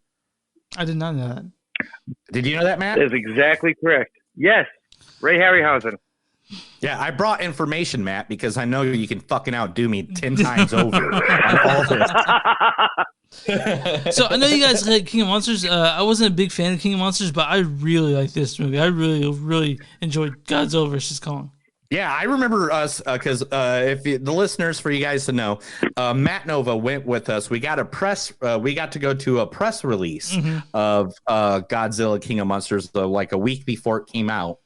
I did not know that. Did you know that, Matt? That is exactly correct. Yes, Ray Harryhausen. Yeah, I brought information, Matt, because I know you can fucking outdo me 10 times over on all this. So I know you guys like King of Monsters. I wasn't a big fan of King of Monsters, but I really like this movie. I really, really enjoyed Godzilla vs. Kong. Yeah, I remember us because the listeners, for you guys to know, Matt Nova went with us. We got to go to a press release of Godzilla King of Monsters like a week before it came out.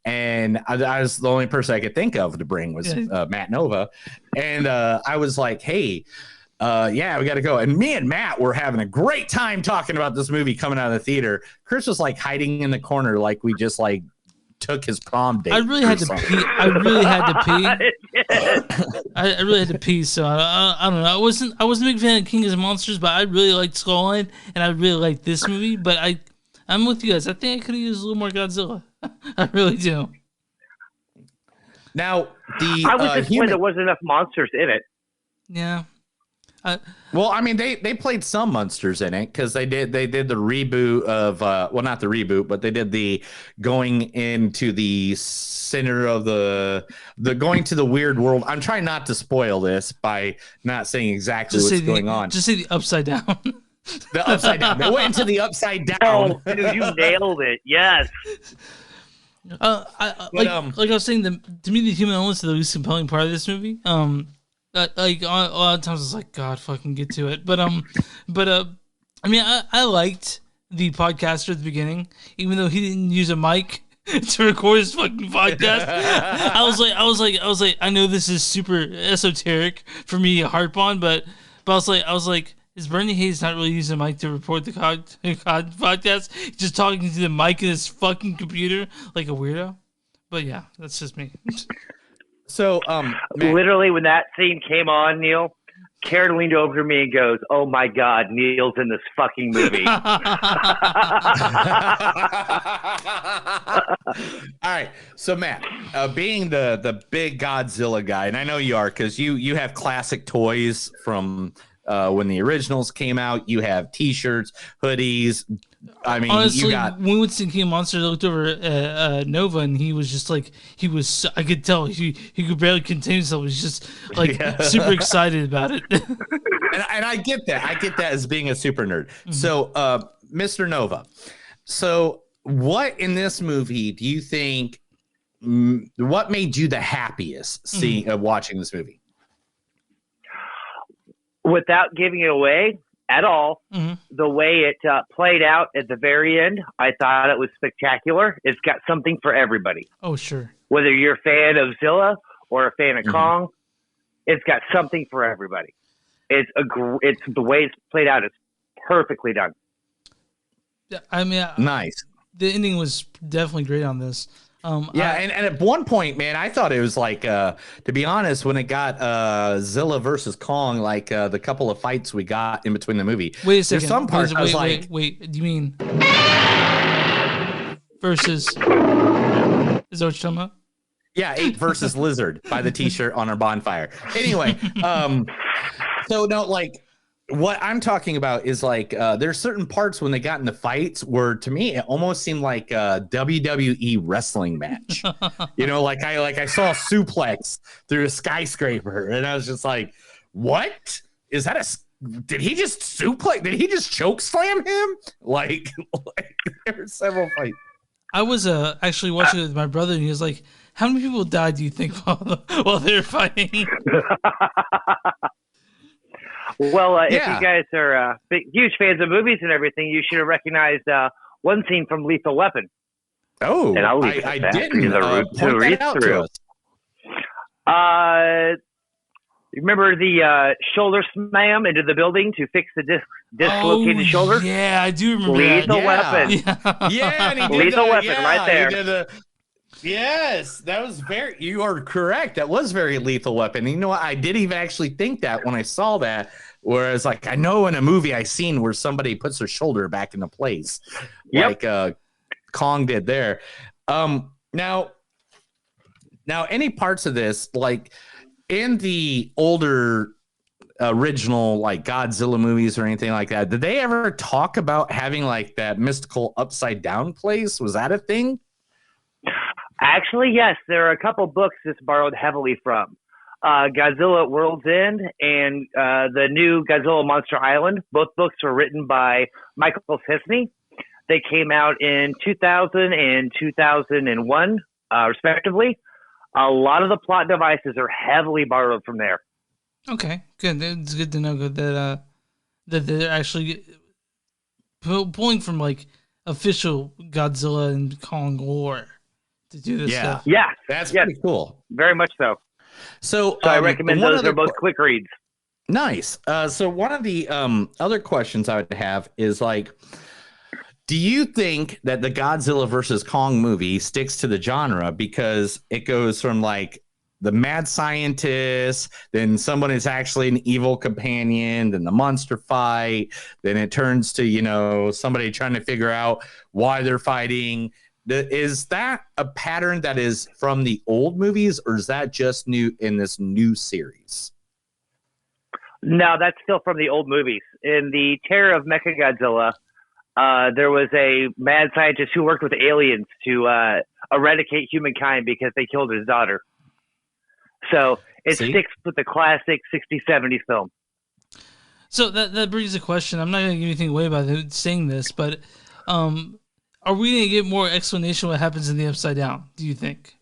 And I was the only person I could think of to bring was Matt Nova. And I was like, hey, we got to go. And me and Matt were having a great time talking about this movie coming out of the theater. Chris was like hiding in the corner like we just like took his prom date. I really had to pee. I really had to pee. So I don't know. I wasn't a big fan of King of Monsters, but I really liked Skull Island, and I really liked this movie. But I'm with you guys. I think I could have used a little more Godzilla. I really do. Now, I was disappointed there wasn't enough monsters in it. Yeah. Well, I mean, they played some monsters in it because they did the reboot of well, not the reboot, but they did the going into the center of the going to the weird world. I'm trying not to spoil this by not saying exactly what's going on. Just say the upside down. The upside down. They went into the upside down. Oh, dude, you nailed it. Yes. Like I was saying, to me, the human element is the least compelling part of this movie. Like a lot of times it's like, God, fucking get to it. But I mean, I liked the podcaster at the beginning, even though he didn't use a mic to record his fucking podcast. I was like, I know this is super esoteric for me to harp on, but I was like, is Bernie Hayes not really using a mic to report the podcast? He's just talking to the mic in his fucking computer like a weirdo. But yeah, that's just me. So, literally, when that scene came on, Neil, Karen leaned over to me and goes, "Oh my God, Neil's in this fucking movie." All right, so Matt, being the big Godzilla guy, and I know you are because you have classic toys from when the originals came out. You have T-shirts, hoodies. I mean, honestly, you got when Winston came Monster, I looked over Nova, and he was just like I could tell he could barely contain himself. He was just like super excited about it. and I get that. I get that as being a super nerd. Mm-hmm. So, Mr. Nova. So, what in this movie do you think? What made you the happiest watching this movie? Without giving it away at all, the way it played out at the very end, I thought it was spectacular. It's got something for everybody. Oh, sure. Whether you're a fan of Zilla or a fan of Kong, it's got something for everybody. It's the way it's played out. It's perfectly done. I mean, nice. The ending was definitely great on this. And at one point, man, I thought it was like, to be honest, when it got Zilla versus Kong, like the couple of fights we got in between the movie. Wait a second. There's some parts I was like, wait. Do you mean versus? Is that what you're talking about? Yeah, Ape versus Lizard by the T-shirt on our bonfire. Anyway, so no, like. What I'm talking about is like there's certain parts when they got into fights where to me it almost seemed like a WWE wrestling match. You know, like I saw a suplex through a skyscraper and I was just like, what? Is that did he just suplex? Did he just choke slam him? Like there were several fights. I was actually watching it with my brother and he was like, how many people died do you think while they were fighting? Well, if you guys are huge fans of movies and everything, you should have recognized one scene from Lethal Weapon. Oh, and I'll leave I didn't. Point that out to us. Remember the shoulder slam into the building to fix the dislocated shoulder? Yeah, I do remember Lethal that. Weapon. Yeah, and he did Lethal Weapon right there. Yes, that was you are correct. That was very Lethal Weapon. You know what? I didn't even actually think that when I saw that. Whereas, like, I know in a movie I seen where somebody puts their shoulder back into place, like Kong did there. Now, any parts of this, like in the older original, like Godzilla movies or anything like that, did they ever talk about having like that mystical upside down place? Was that a thing? Actually, yes. There are a couple books this borrowed heavily from. Godzilla at World's End and the new Godzilla Monster Island. Both books were written by Michael Cisney. They came out in 2000 and 2001, respectively. A lot of the plot devices are heavily borrowed from there. Okay, good. It's good to know that they're actually pulling from like official Godzilla and Kong lore to do this stuff. Yeah, that's pretty cool. Very much so. So I recommend those are both quick reads. Nice. So one of the other questions I would have is like, do you think that the Godzilla versus Kong movie sticks to the genre because it goes from like the mad scientist, then someone is actually an evil companion, then the monster fight, then it turns to, you know, somebody trying to figure out why they're fighting? Is that a pattern that is from the old movies, or is that just new in this new series? No, that's still from the old movies. In the Terror of Mechagodzilla, there was a mad scientist who worked with aliens to eradicate humankind because they killed his daughter. So it sticks with the classic 60s, 70s film. So that brings a question. I'm not going to give anything away by saying this, but are we going to get more explanation of what happens in the Upside Down, do you think?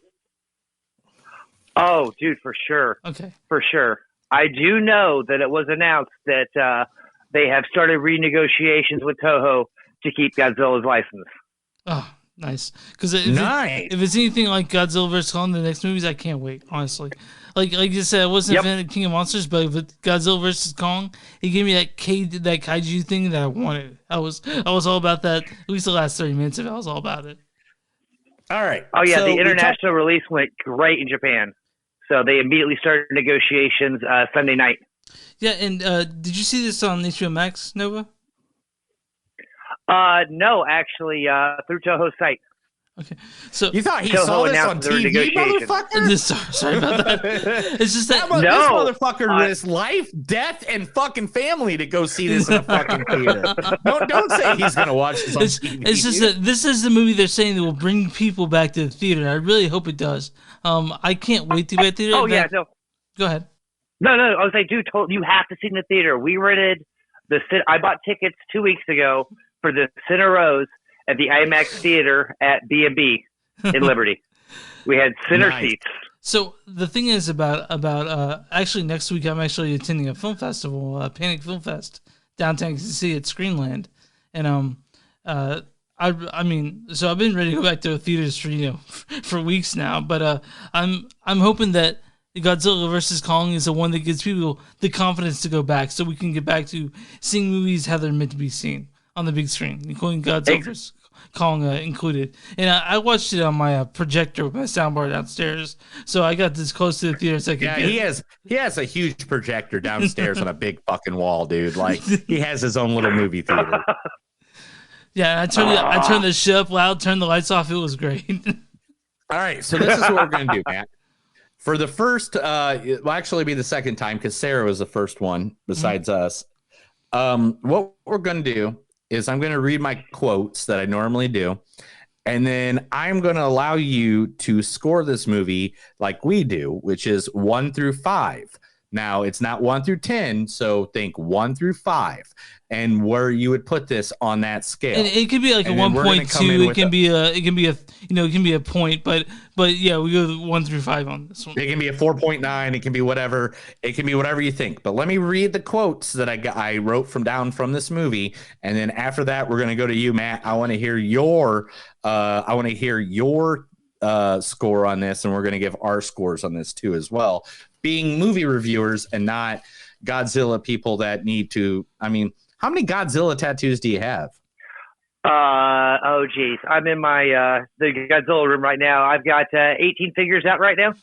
Oh, dude, for sure. Okay. For sure. I do know that it was announced that they have started renegotiations with Toho to keep Godzilla's license. Oh, nice. Because if it's anything like Godzilla vs. Kong, the next movies, I can't wait, honestly. Like you said, I wasn't a fan of King of Monsters, but with Godzilla vs. Kong, it gave me that kaiju thing that I wanted. I was all about that. At least the last 30 minutes of it, I was all about it. All right. Oh, yeah, the international release went great in Japan. So they immediately started negotiations Sunday night. Yeah, and did you see this on HBO Max, Nova? No, actually, through Toho's site. Okay, so you thought he saw this on TV, motherfucker? Sorry about that. It's just that this motherfucker risked life, death, and fucking family to go see this in a fucking theater. Don't say he's gonna watch this on TV. It's just that this is the movie they're saying that will bring people back to the theater. I really hope it does. I can't wait to be at the theater. Oh yeah, no. Go ahead. No, I was like, dude, you have to see in the theater. We rented I bought tickets 2 weeks ago for the Center Rose at the IMAX theater at B&B in Liberty. We had center seats. So the thing is about actually next week I'm actually attending a film festival, Panic Film Fest, downtown Kansas City at Screenland, and I mean, so I've been ready to go back to the theaters for weeks now, but I'm hoping that Godzilla vs. Kong is the one that gives people the confidence to go back, so we can get back to seeing movies how they're meant to be seen on the big screen, including Godzilla vs. Kong included. And I watched it on my projector with my soundbar downstairs, so I got this close to the theater as I could get. He has a huge projector downstairs on a big fucking wall, dude. Like he has his own little movie theater. Yeah, I turned the shit up loud, turned the lights off. It was great. All right, so this is what we're gonna do, Matt. For the first, it'll actually be the second time because Sarah was the first one besides us. What we're gonna do is I'm gonna read my quotes that I normally do, and then I'm gonna allow you to score this movie like we do, which is 1 through 5. Now it's not 1 through 10, so think 1 through 5, and where you would put this on that scale. And it could be like a 1.2. It can be a point, but yeah, we go 1 through 5 on this one. It can be a 4.9. It can be whatever. It can be whatever you think. But let me read the quotes that I wrote from this movie, and then after that, we're gonna go to you, Matt. I want to hear your score on this, and we're gonna give our scores on this too as well. Being movie reviewers and not Godzilla people that need to. I mean, how many Godzilla tattoos do you have? Oh geez, I'm in my the Godzilla room right now. I've got 18 figures out right now.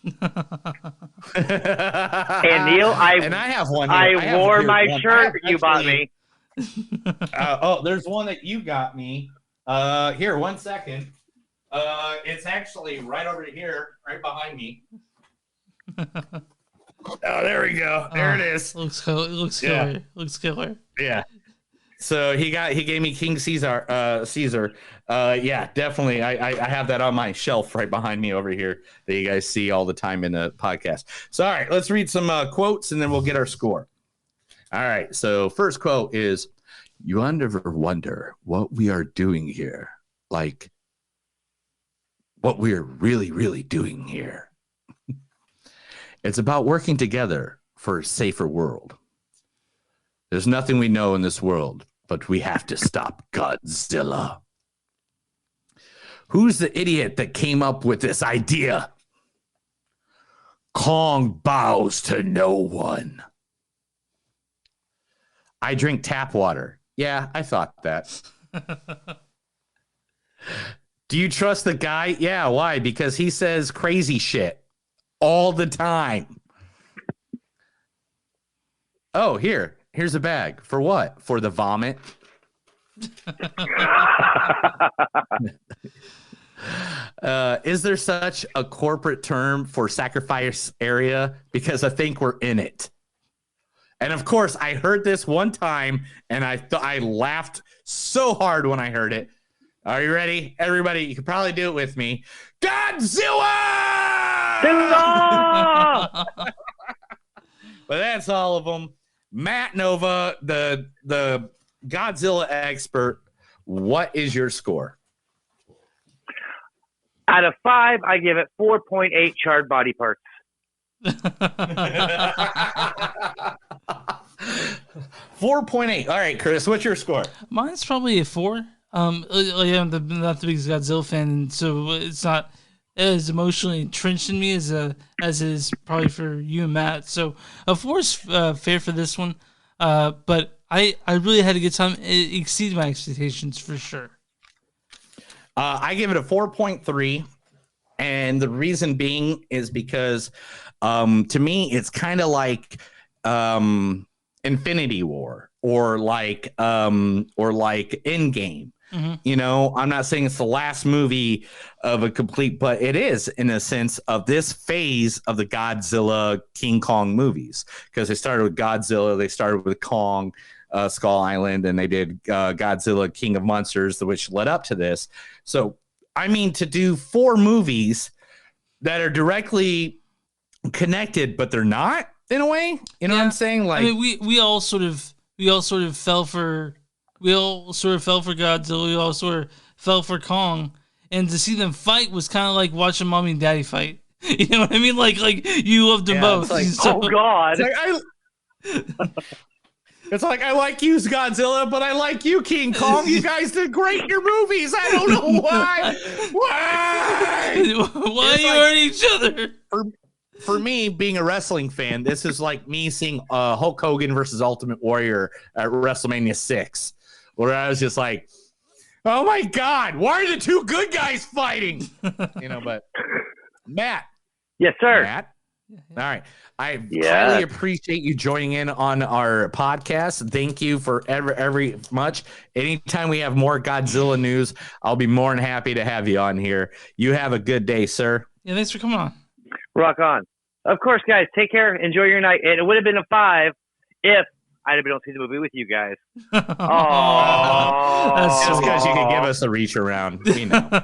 And Neil, I have one. I wore my shirt you bought me. There's one that you got me. Here, 1 second. It's actually right over here, right behind me. Oh, there we go. There it is. Looks killer. Looks killer. Yeah. So he gave me King Caesar. Yeah, definitely. I have that on my shelf right behind me over here that you guys see all the time in the podcast. So all right, let's read some quotes and then we'll get our score. All right. So first quote is, "You ever wonder what we are doing here? Like what we're really, really doing here. It's about working together for a safer world. There's nothing we know in this world, but we have to stop Godzilla. Who's the idiot that came up with this idea? Kong bows to no one. I drink tap water. Yeah, I thought that. Do you trust the guy? Yeah, why? Because he says crazy shit all the time. Oh, here's a bag. For what? For the vomit? Is there such a corporate term for sacrifice area? Because I think we're in it. And of course, I heard this one time, and I laughed so hard when I heard it. Are you ready? Everybody, you can probably do it with me. Godzilla! But that's all of them. Matt Nova, the Godzilla expert, what is your score? Out of 5, I give it 4.8 charred body parts. 4.8. All right, Chris, what's your score? Mine's probably a 4. I'm not the biggest Godzilla fan, and so it's not as emotionally entrenched in me as is probably for you and Matt. So a 4 is fair for this one, but I really had a good time. It exceeded my expectations for sure. I give it a 4.3, and the reason being is because to me it's kind of like Infinity War or like Endgame. Mm-hmm. You know, I'm not saying it's the last movie of a complete, but it is in a sense of this phase of the Godzilla King Kong movies, because they started with Godzilla, they started with Kong, Skull Island, and they did Godzilla King of Monsters, which led up to this. So, I mean, to do 4 movies that are directly connected, but they're not in a way, you know what I'm saying? Like, I mean, we all sort of fell for Godzilla. We all sort of fell for Kong, and to see them fight was kind of like watching mommy and daddy fight. You know what I mean? Like you loved them both. Like, oh God! It's like I like you, Godzilla, but I like you, King Kong. You guys did great in your movies. I don't know why. Why are you hurting each other? For me, being a wrestling fan, this is like me seeing Hulk Hogan versus Ultimate Warrior at WrestleMania 6, where I was just like, oh my God, why are the two good guys fighting? You know, but Matt. Yes, sir. Matt. All right. I highly appreciate you joining in on our podcast. Thank you for every much. Anytime we have more Godzilla news, I'll be more than happy to have you on here. You have a good day, sir. Yeah, thanks for coming on. Rock on. Of course, guys. Take care. Enjoy your night. And it would have been a 5 if I had been able to see the movie with you guys. Oh, that's just because you could give us a reach around. We know. Do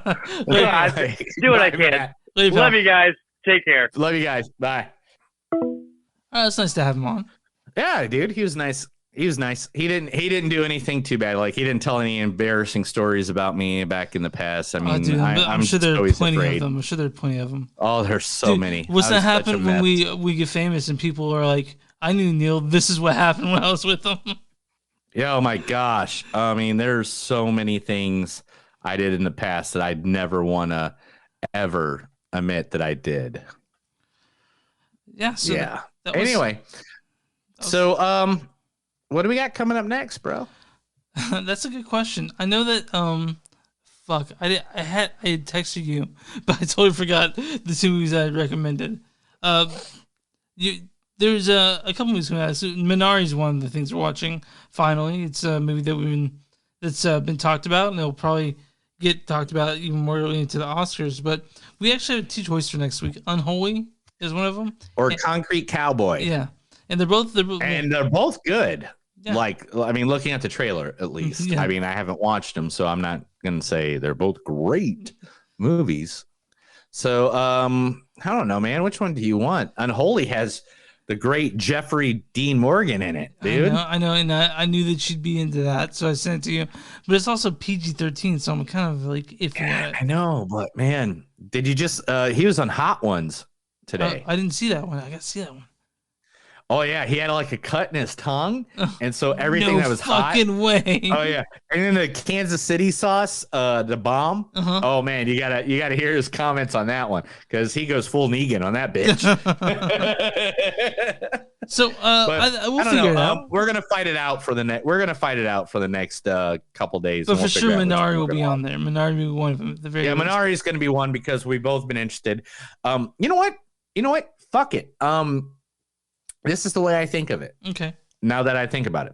what I can. Love you guys. Take care. Love you guys. Bye. It's nice to have him on. Yeah, dude. He was nice. He didn't do anything too bad. Like, he didn't tell any embarrassing stories about me back in the past. I mean, dude, I'm sure there are plenty of them. I'm sure there are plenty of them. Oh, there's so many. What's that happen when we get famous and people are like, I knew Neil. This is what happened when I was with him. Yeah. Oh my gosh. I mean, there's so many things I did in the past that I'd never want to ever admit that I did. Yeah. So yeah. Anyway. So, what do we got coming up next, bro? That's a good question. I know that I had texted you, but I totally forgot the 2 movies I had recommended. There's a couple movies coming out. So Minari is one of the things we're watching. Finally, it's a movie that's been talked about, and it'll probably get talked about even more early into the Oscars. But we actually have 2 choices for next week. Unholy is one of them, or Concrete Cowboy. Yeah, and they're both good. Yeah. Like, I mean, looking at the trailer, at least. Yeah. I mean, I haven't watched them, so I'm not going to say they're both great movies. So, I don't know, man. Which one do you want? Unholy has the great Jeffrey Dean Morgan in it, dude. I know, and I knew that she'd be into that, so I sent it to you. But it's also PG-13, so I'm kind of like iffy on it. I know, but man, did you just? He was on Hot Ones today. I didn't see that one. I got to see that one. Oh yeah, he had like a cut in his tongue, and so everything that was hot. No fucking way. Oh yeah, and then the Kansas City sauce, the bomb. Uh-huh. Oh man, you gotta hear his comments on that one, because he goes full Negan on that bitch. So we'll figure it out. We're gonna fight it out for the next. We're gonna fight it out for the next couple days. But for sure, Minari will be on there. Minari will be one of them. Minari is gonna be one because we've both been interested. You know what? Fuck it. This is the way I think of it. Okay. Now that I think about it,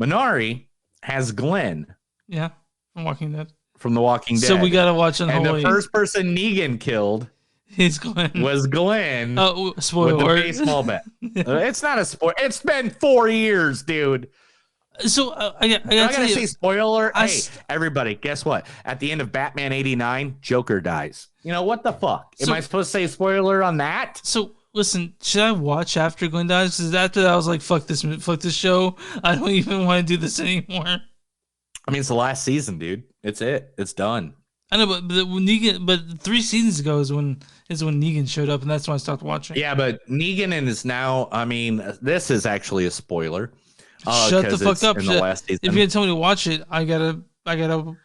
Minari has Glenn. Yeah, from Walking Dead. From The Walking Dead. So we gotta watch Unholy. And the first person Negan killed He's Glenn. Was Glenn Oh, spoiler with the alert. baseball bat. It's not a spoiler. It's been 4 years, dude. So I gotta say spoiler. Hey, everybody, guess what? At the end of Batman '89, Joker dies. You know what the fuck? Am I supposed to say spoiler on that? So listen, should I watch after Glenn dies? Because after that, I was like, fuck this show. I don't even want to do this anymore. I mean, it's the last season, dude. It's it. It's done. I know, but when Negan, but 3 seasons ago is when Negan showed up, and that's when I stopped watching. Yeah, but Negan is now. I mean, this is actually a spoiler. Shut the fuck up! In the last season. If you're gonna tell me to watch it, I gotta go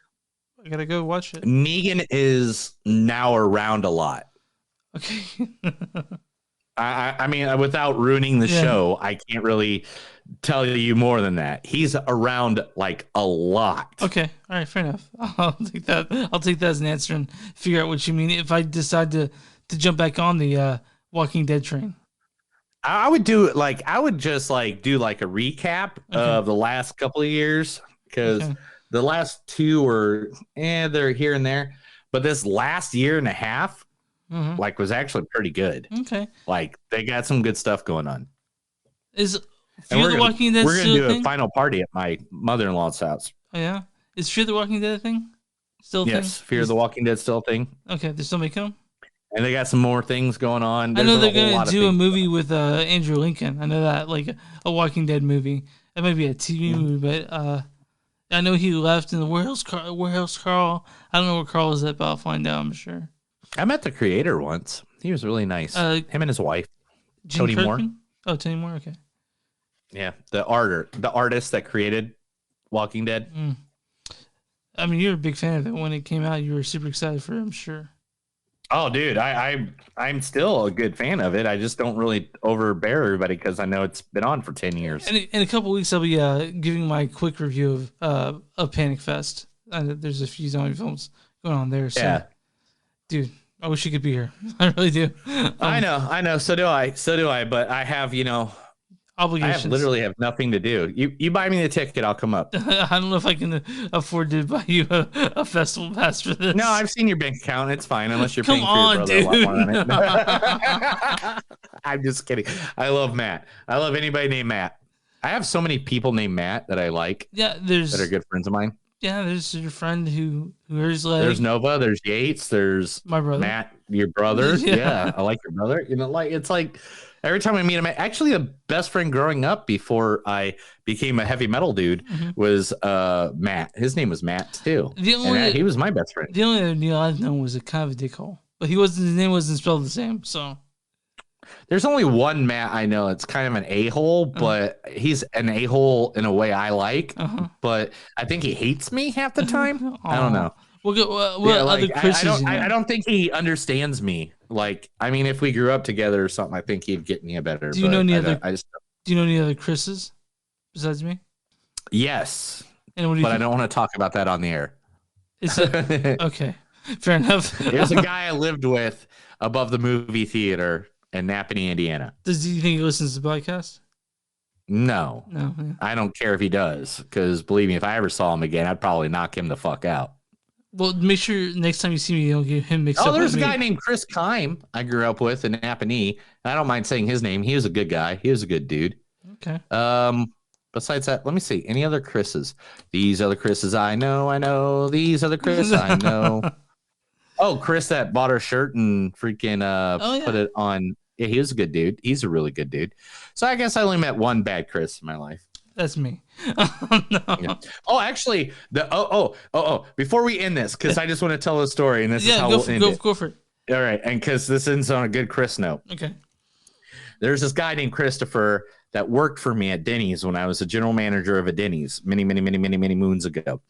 watch it. Negan is now around a lot. Okay. I mean, without ruining the show, I can't really tell you more than that. He's around like a lot. Okay, all right, fair enough. I'll take that. I'll take that as an answer and figure out what you mean if I decide to jump back on the Walking Dead train. I would do I would just do like a recap of the last couple of years because the last 2 were they're here and there, but this last year and a half was actually pretty good. Okay, like they got some good stuff going on. Is Fear the Walking Dead? We're gonna do a final party at my mother-in-law's house. Oh yeah, is Fear the Walking Dead a thing? Still a thing? Yes, Fear the Walking Dead still a thing. Okay, they're still making them. And they got some more things going on. I know they're going to do a movie with Andrew Lincoln. I know that, like a Walking Dead movie. It might be a TV movie, but I know he left in the warehouse. Carl? I don't know where Carl is at, but I'll find out, I'm sure. I met the creator once. He was really nice. Him and his wife, Tony Moore. Oh, Tony Moore. Okay. Yeah, the artist that created Walking Dead. I mean, you're a big fan of it when it came out. You were super excited for it, I'm sure. Oh, dude, I'm still a good fan of it. I just don't really overbear everybody because I know it's been on for 10 years. And in a couple of weeks, I'll be giving my quick review of Panic Fest. There's a few zombie films going on there. So, yeah, dude, I wish you could be here. I really do. I know. So do I. But I have, obligations. I literally have nothing to do. You buy me the ticket, I'll come up. I don't know if I can afford to buy you a festival pass for this. No, I've seen your bank account. It's fine unless you're paying for your brother a lot more than it. I'm just kidding. I love Matt. I love anybody named Matt. I have so many people named Matt that I like. Yeah, that are good friends of mine. Yeah, there's your friend who hers like. There's Nova. There's Yates. There's my brother. Matt, your brother. Yeah, I like your brother. It's like. Every time I meet him, actually, the best friend growing up before I became a heavy metal dude was Matt. His name was Matt too. He was my best friend. The only other Neil I've known was a kind of a dickhole, but his name wasn't spelled the same. So there's only one Matt I know. It's kind of an a-hole, but he's an a-hole in a way I like. But I think he hates me half the time. I don't know. I don't think he understands me. If we grew up together or something, I think he'd get me a better. Do you know any other Chris's besides me? Yes, I don't want to talk about that on the air. Okay, fair enough. There's a guy I lived with above the movie theater in Napanee, Indiana. Do you think he listens to the podcast? No. Yeah. I don't care if he does, because believe me, if I ever saw him again, I'd probably knock him the fuck out. Well, make sure next time you see me, you don't get him mixed up. Oh, there's a guy named Chris Kime I grew up with in Napanee. And I don't mind saying his name. He was a good guy. He was a good dude. Okay. Besides that, let me see. Any other Chris's? These other Chris's I know. These other Chris I know. Oh, Chris that bought our shirt and freaking put it on. Yeah, he was a good dude. He's a really good dude. So I guess I only met one bad Chris in my life. That's me. No. Yeah. Oh, actually, before we end this, because I just want to tell a story, and this is how we'll end it. Go for it. All right, and because this ends on a good Chris note. Okay. There's this guy named Christopher that worked for me at Denny's when I was a general manager of a Denny's many moons ago.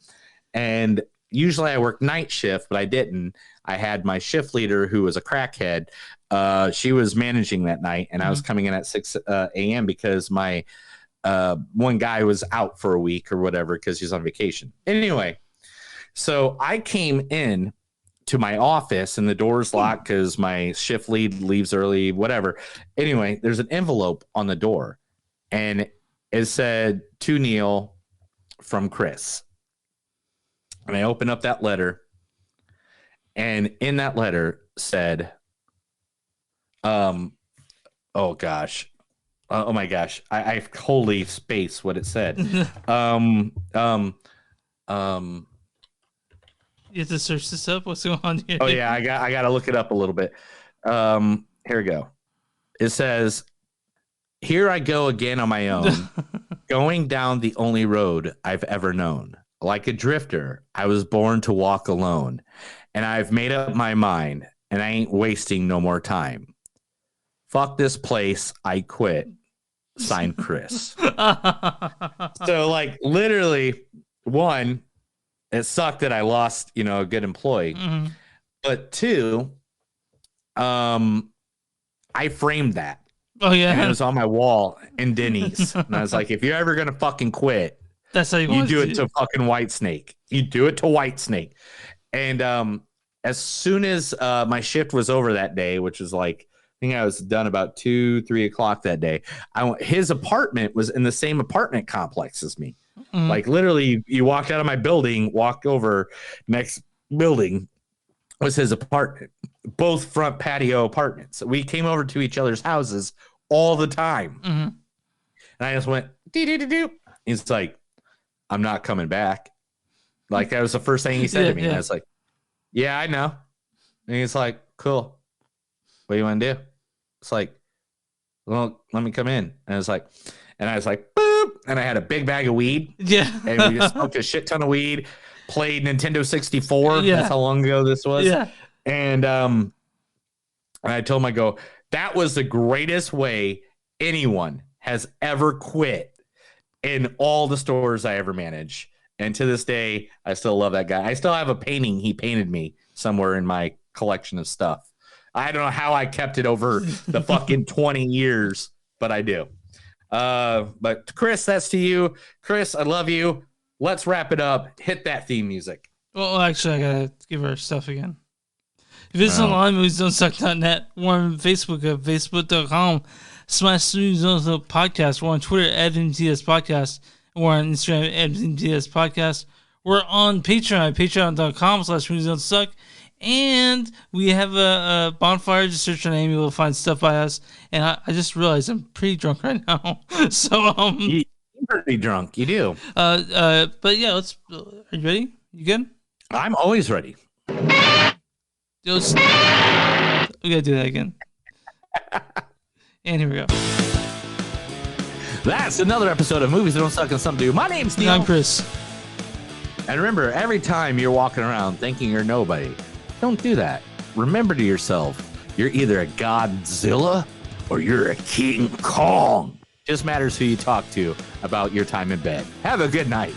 And usually I worked night shift, but I didn't. I had my shift leader who was a crackhead. She was managing that night, and I was coming in at 6 a.m. because my one guy was out for a week or whatever because he's on vacation. Anyway, so I came in to my office and the door's locked because my shift lead leaves early, whatever. Anyway, there's an envelope on the door and it said to Neil from Chris. And I opened up that letter and in that letter said, Oh gosh. Oh my gosh. I wholly spaced what it said. You have to search this up. What's going on here? Oh yeah, I got to look it up a little bit. Here we go. It says, "Here I go again on my own, going down the only road I've ever known. Like a drifter, I was born to walk alone, and I've made up my mind, and I ain't wasting no more time. Fuck this place, I quit. Signed, Chris." So, like, literally, one, it sucked that I lost, a good employee. Mm-hmm. But two, I framed that. Oh, yeah. And it was on my wall in Denny's. And I was like, if you're ever going to fucking quit, that's how you do it to fucking Whitesnake. You do it to Whitesnake. And as soon as my shift was over that day, which was like, I think I was done about 2-3 o'clock that day. His apartment was in the same apartment complex as me. Mm-hmm. Like literally, you walked out of my building, walked over, next building was his apartment. Both front patio apartments. We came over to each other's houses all the time. Mm-hmm. And I just went, doo-doo-doo-doo. He's like, "I'm not coming back." Like, that was the first thing he said to me. And I was like, "Yeah, I know." And he's like, "Cool. What do you want to do?" It's like, "Well, let me come in." And I was like, boop. And I had a big bag of weed. Yeah. And we just smoked a shit ton of weed, played Nintendo 64. Yeah. That's how long ago this was. Yeah. And I told him, I go, "That was the greatest way anyone has ever quit in all the stores I ever managed." And to this day, I still love that guy. I still have a painting he painted me somewhere in my collection of stuff. I don't know how I kept it over the fucking 20 years, but I do. But Chris, that's to you. Chris, I love you. Let's wrap it up. Hit that theme music. Well, actually, I gotta give her stuff again. Visit online, moviesdon'tsuck.net. We're on Facebook at facebook.com/moviesdon'tsuck podcast. We're on Twitter at MTS Podcast. We're on Instagram at MTS Podcast. We're on Patreon at patreon.com/moviesdon'tsuck. And we have a bonfire. Just search on Amy, you'll find stuff by us. And I just realized I'm pretty drunk right now. So you're pretty drunk. You do. But yeah, let's. Are you ready? You good? I'm always ready. We gotta do that again. And here we go. That's another episode of Movies That Don't Suck and Some Do. My name's Neil. I'm Chris. And remember, every time you're walking around thinking you're nobody, don't do that. Remember to yourself, you're either a Godzilla or you're a King Kong. Just matters who you talk to about your time in bed. Have a good night.